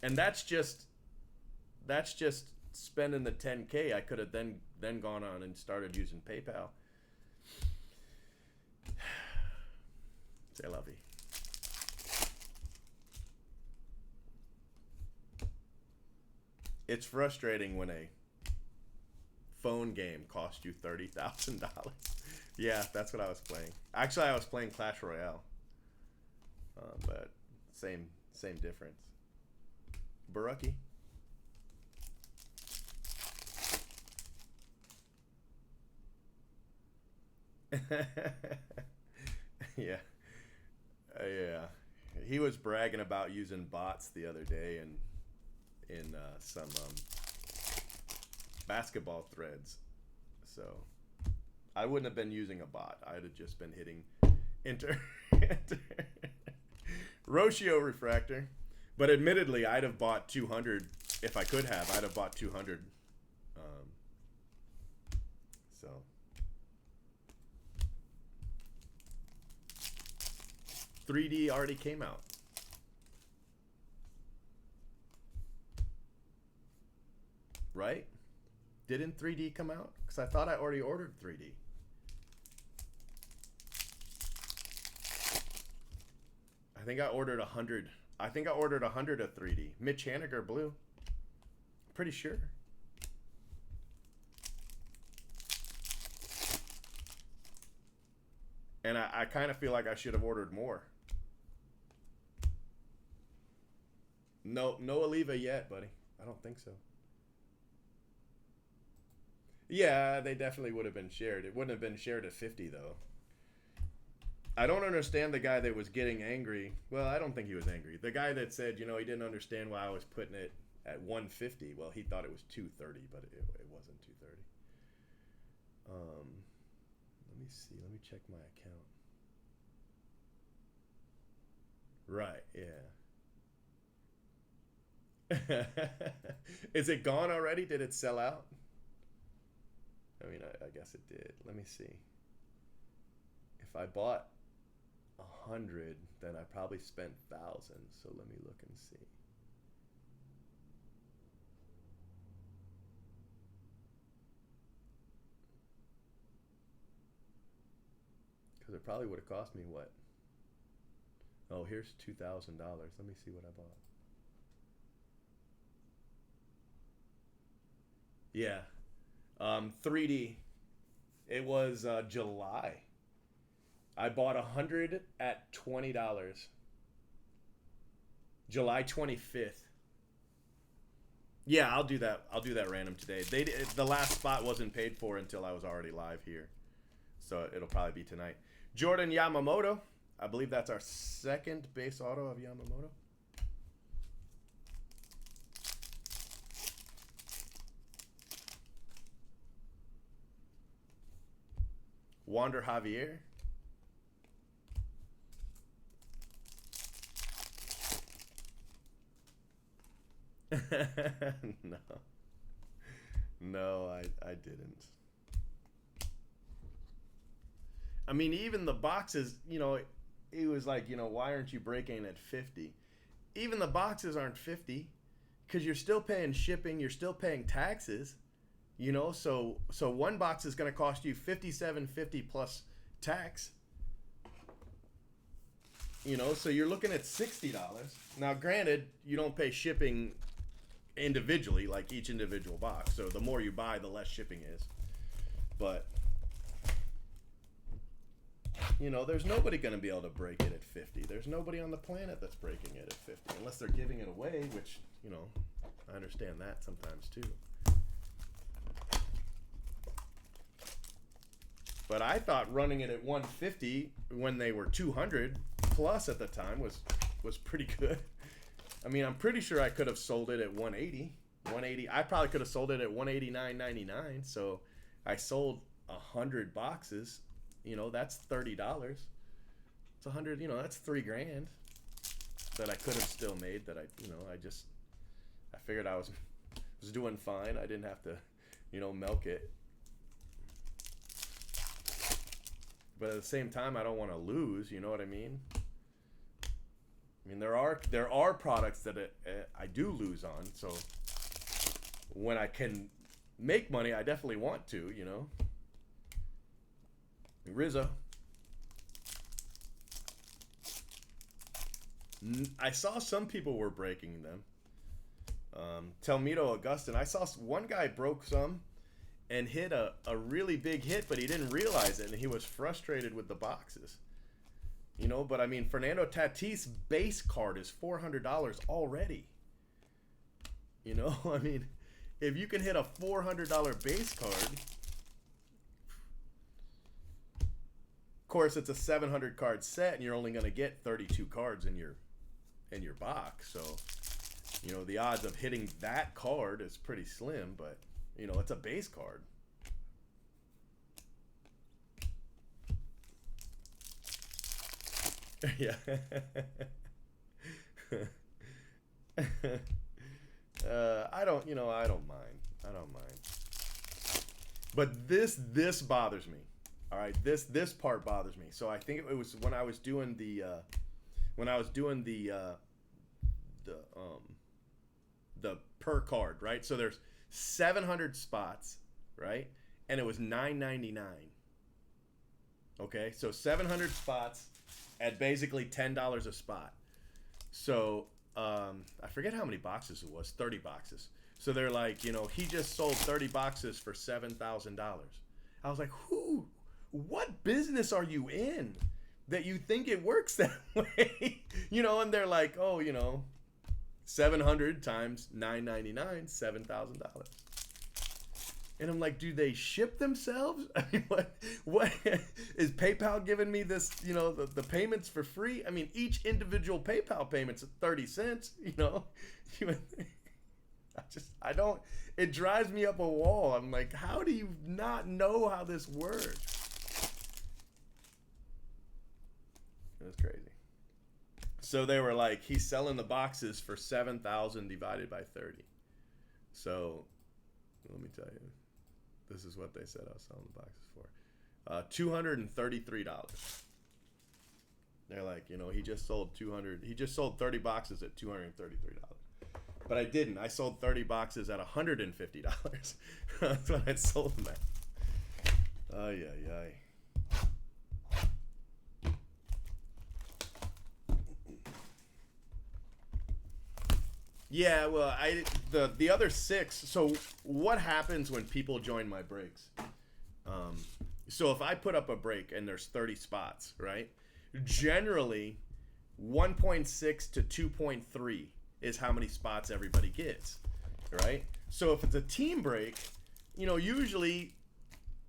Speaker 1: And that's just spending the 10K. I could have then gone on and started using PayPal. C'est la vie. It's frustrating when a phone game costs you $30,000. Yeah, that's what I was playing. Actually, I was playing Clash Royale, but same difference. Baruki. Yeah, yeah. He was bragging about using bots the other day in some basketball threads. So I wouldn't have been using a bot. I'd have just been hitting enter. Enter. Roshio refractor. But admittedly, I'd have bought 200 if I could have. I'd have bought 200. So 3D already came out. Right? Didn't 3D come out? Because I thought I already ordered 3D. I think I ordered 100. I think I ordered 100 of 3D. Mitch Haniger blue. Pretty sure. And I kind of feel like I should have ordered more. No Oliva yet, buddy. I don't think so. Yeah, they definitely would have been shared. It wouldn't have been shared at 50, though. I don't understand the guy that was getting angry. Well, I don't think he was angry. The guy that said, he didn't understand why I was putting it at 150. Well, he thought it was 230, but it wasn't 230. Let me see. Let me check my account. Right, yeah. Is it gone already? Did it sell out? I mean, I guess it did. Let me see. If I bought 100, then I probably spent thousands. So let me look and see. Because it probably would have cost me what? Oh, here's $2,000. Let me see what I bought. Yeah. 3D. It was July. I bought 100 at $20. July 25th. Yeah, I'll do that. I'll do that random today. The last spot wasn't paid for until I was already live here. So it'll probably be tonight. Jordan Yamamoto. I believe that's our second base auto of Yamamoto. Wander Javier. No, I didn't. I mean, even the boxes, it was like, why aren't you breaking at 50? Even the boxes aren't 50 because you're still paying shipping, you're still paying taxes, so one box is going to cost you $57.50 plus tax. So you're looking at $60. Now, granted, you don't pay shipping individually, like each individual box. So the more you buy, the less shipping is. But there's nobody going to be able to break it at 50. There's nobody on the planet that's breaking it at 50 unless they're giving it away, which, I understand that sometimes too. But I thought running it at 150 when they were 200 plus at the time was pretty good. I mean, I'm pretty sure I could have sold it at 180. I probably could have sold it at 189.99. So I sold 100 boxes. That's $30. It's 100. That's $3,000 that I could have still made. That I figured I was doing fine. I didn't have to, milk it. But at the same time, I don't want to lose. You know what I mean? I mean, there are products that I do lose on. So when I can make money, I definitely want to, you know. Rizzo. I saw some people were breaking them. Telmito Augustin. I saw one guy broke some and hit a really big hit, but he didn't realize it, and he was frustrated with the boxes. You know, but I mean, Fernando Tatis base card is $400 already. You know, I mean, if you can hit a $400 base card, of course it's a 700 card set, and you're only going to get 32 cards in your box. So, you know, the odds of hitting that card is pretty slim, but you know, it's a base card. Yeah. I don't mind. I don't mind. But this bothers me. All right, this part bothers me. So I think it was when I was doing the per card, right? So there's 700 spots, right? And it was $9.99. Okay, so 700 spots at basically $10 a spot. So I forget how many boxes it was, 30 boxes. So they're like, you know, he just sold 30 boxes for $7,000. I was like, what business are you in that you think it works that way? You know, and they're like, oh, you know, 700 times $9.99, $7,000. And I'm like, do they ship themselves? I mean, what is PayPal giving me this, you know, the payments for free? I mean, each individual PayPal payment's 30 cents, you know. I don't, it drives me up a wall. I'm like, how do you not know how this works? It's crazy. So they were like, he's selling the boxes for 7,000 divided by 30. So let me tell you. This is what they said I was selling the boxes for. $233. They're like, you know, he just sold 30 boxes at $233. But I didn't. I sold 30 boxes at $150. That's what I sold them at. Ay, ay, ay. Yeah, well, the other 6. So what happens when people join my breaks? So if I put up a break and there's 30 spots, right? Generally, 1.6 to 2.3 is how many spots everybody gets, right? So if it's a team break, you know, usually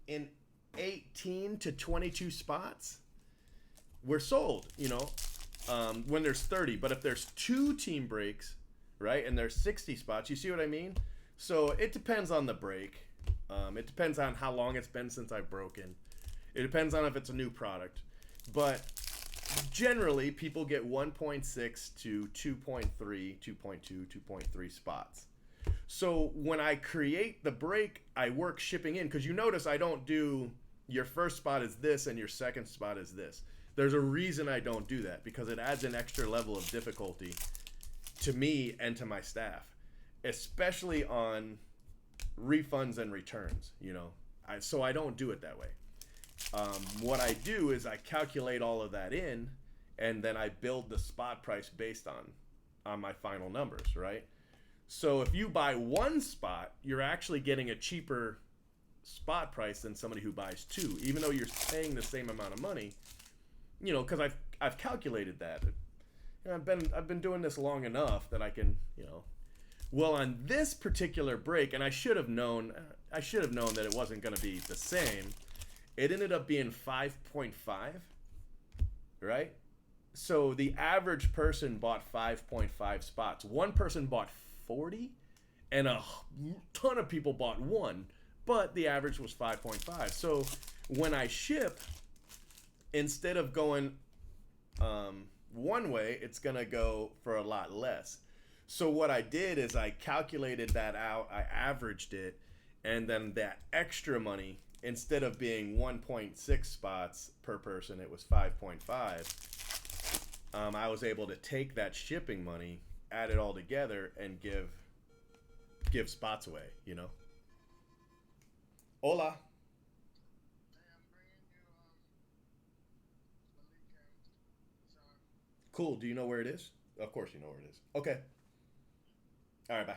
Speaker 1: in 18 to 22 spots, we're sold, you know, when there's 30. But if there's 2 team breaks, right, and there's 60 spots, you see what I mean? So it depends on the break. It depends on how long it's been since I've broken. It depends on if it's a new product. But generally, people get 1.6 to 2.3, 2.2, 2.3 spots. So when I create the break, I work shipping in, because you notice I don't do your first spot is this and your second spot is this. There's a reason I don't do that, because it adds an extra level of difficulty to me and to my staff, especially on refunds and returns, you know. So I don't do it that way. What I do is I calculate all of that in, and then I build the spot price based on my final numbers, right? So if you buy 1 spot, you're actually getting a cheaper spot price than somebody who buys 2, even though you're paying the same amount of money, you know, because I've calculated that. You know, I've been doing this long enough that I can, you know. Well, on this particular break, and I should have known that it wasn't going to be the same. It ended up being 5.5, right? So the average person bought 5.5 spots. One person bought 40, and a ton of people bought 1, but the average was 5.5. So when I ship, instead of going one way, it's gonna go for a lot less. So what I did is I calculated that out, I averaged it, and then that extra money, instead of being 1.6 spots per person, it was 5.5. I was able to take that shipping money, add it all together, and give spots away. You know. Hola. Cool. Do you know where it is? Of course you know where it is. Okay. All right. Bye.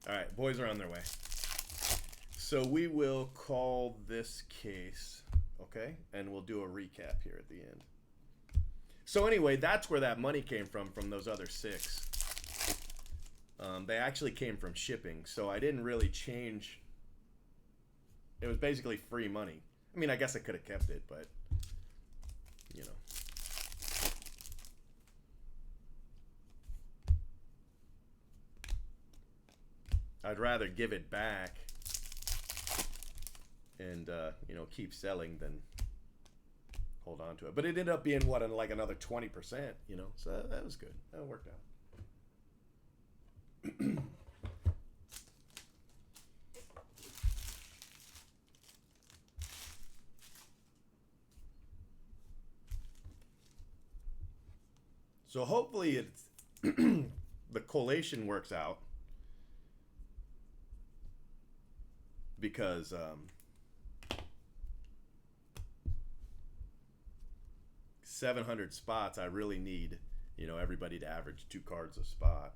Speaker 1: All right. Boys are on their way. So we will call this case, okay? And we'll do a recap here at the end. So anyway, that's where that money came from those other 6. They actually came from shipping, so I didn't really change. It was basically free money. I mean, I guess I could have kept it, but, you know. I'd rather give it back and, you know, keep selling than hold on to it. But it ended up being, what, like another 20%, you know? So that was good. That worked out. So hopefully it's the collation works out because 700 spots, I really need, you know, everybody to average 2 cards a spot.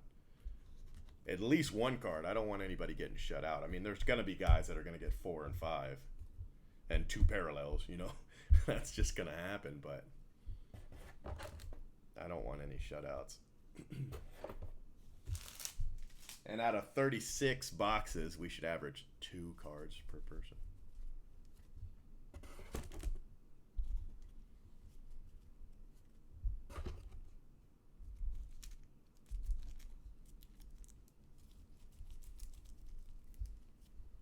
Speaker 1: At least 1 card. I don't want anybody getting shut out. I mean, there's going to be guys that are going to get 4 and 5 and 2 parallels, you know. That's just going to happen, but I don't want any shutouts. And out of 36 boxes, we should average 2 cards per person.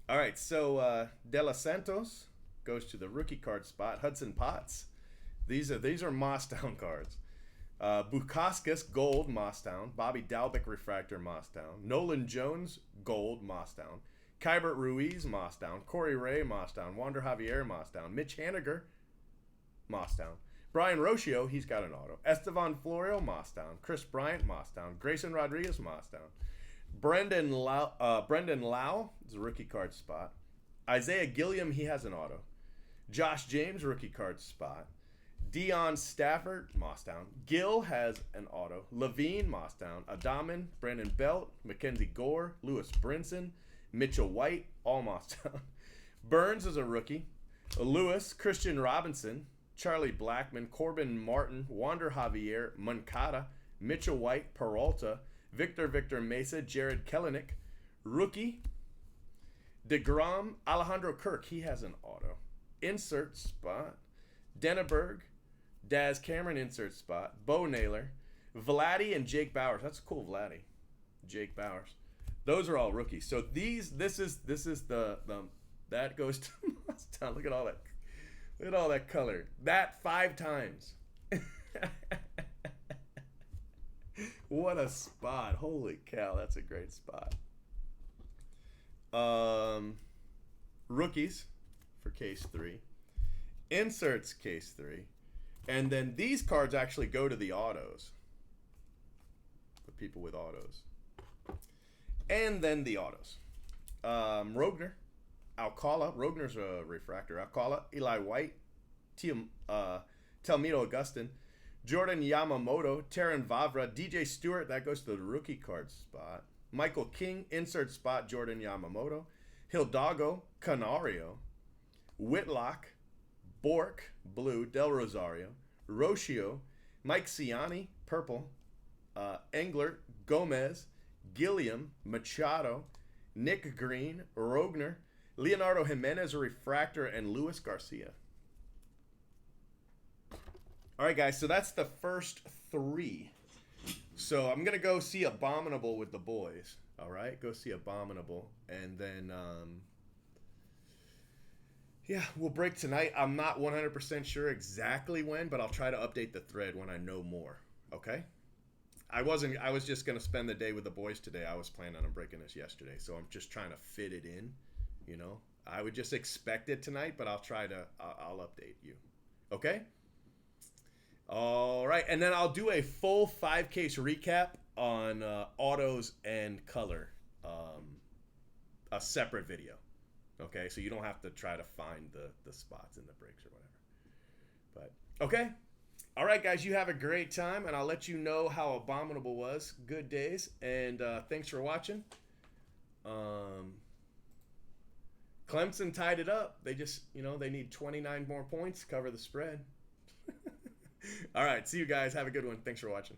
Speaker 1: All right, so De Los Santos goes to the rookie card spot. Hudson Potts. These are Mossdown cards. Bukaskas, gold, Mossdown. Bobby Dalbec, refractor, Mossdown. Nolan Jones, gold, Mossdown. Kybert Ruiz, Mossdown. Corey Ray, Mossdown. Wander Javier, Mossdown. Mitch Haniger, Mossdown. Brian Rocio, he's got an auto. Estevan Florio, Mossdown. Chris Bryant, Mossdown. Grayson Rodriguez, Mossdown. Brendan Lau is a rookie card spot. Isaiah Gilliam, he has an auto. Josh James, rookie card spot. Deion Stafford, Mossdown. Gill has an auto. Levine, Mossdown. Adaman, Brandon Belt, Mackenzie Gore, Lewis Brinson, Mitchell White, all Mossdown. Burns is a rookie. Lewis, Christian Robinson, Charlie Blackman, Corbin Martin, Wander Javier, Moncada, Mitchell White, Peralta, Victor Mesa, Jared Kellenick, rookie. DeGrom, Alejandro Kirk, he has an auto. Insert spot. Denneberg, Daz Cameron, insert spot. Bo Naylor, Vladdy, and Jake Bowers. That's cool, Vladdy. Jake Bowers. Those are all rookies. So this is the that goes to Mustang. Look at all that. Look at all that color. That 5 times. What a spot. Holy cow, that's a great spot. Rookies for case 3. Inserts case 3. And then these cards actually go to the autos. The people with autos. And then the autos. Rogner. Alcala. Rogner's a refractor. Alcala. Eli White. Telmito Augustin. Jordan Yamamoto. Taran Vavra. DJ Stewart. That goes to the rookie card spot. Michael King. Insert spot. Jordan Yamamoto. Hidalgo. Canario. Whitlock. Bork. Blue. Del Rosario. Rocio. Mike Ciani. Purple. Engler. Gomez. Gilliam. Machado. Nick Green. Rogner. Leonardo Jimenez, a refractor, and Luis Garcia. All right, guys, so that's the first 3. So I'm going to go see Abominable with the boys. All right, go see Abominable. And then, yeah, we'll break tonight. I'm not 100% sure exactly when, but I'll try to update the thread when I know more. Okay? I wasn't. I was just gonna spend the day with the boys today. I was planning on breaking this yesterday, so I'm just trying to fit it in. You know, I would just expect it tonight, but I'll try to. I'll update you. Okay. All right, and then I'll do a full 5 case recap on autos and color, a separate video. Okay, so you don't have to try to find the spots in the breaks or whatever. But okay. All right, guys, you have a great time, and I'll let you know how Abominable was. Good days, and thanks for watching. Clemson tied it up. They just, they need 29 more points to cover the spread. All right, see you guys. Have a good one. Thanks for watching.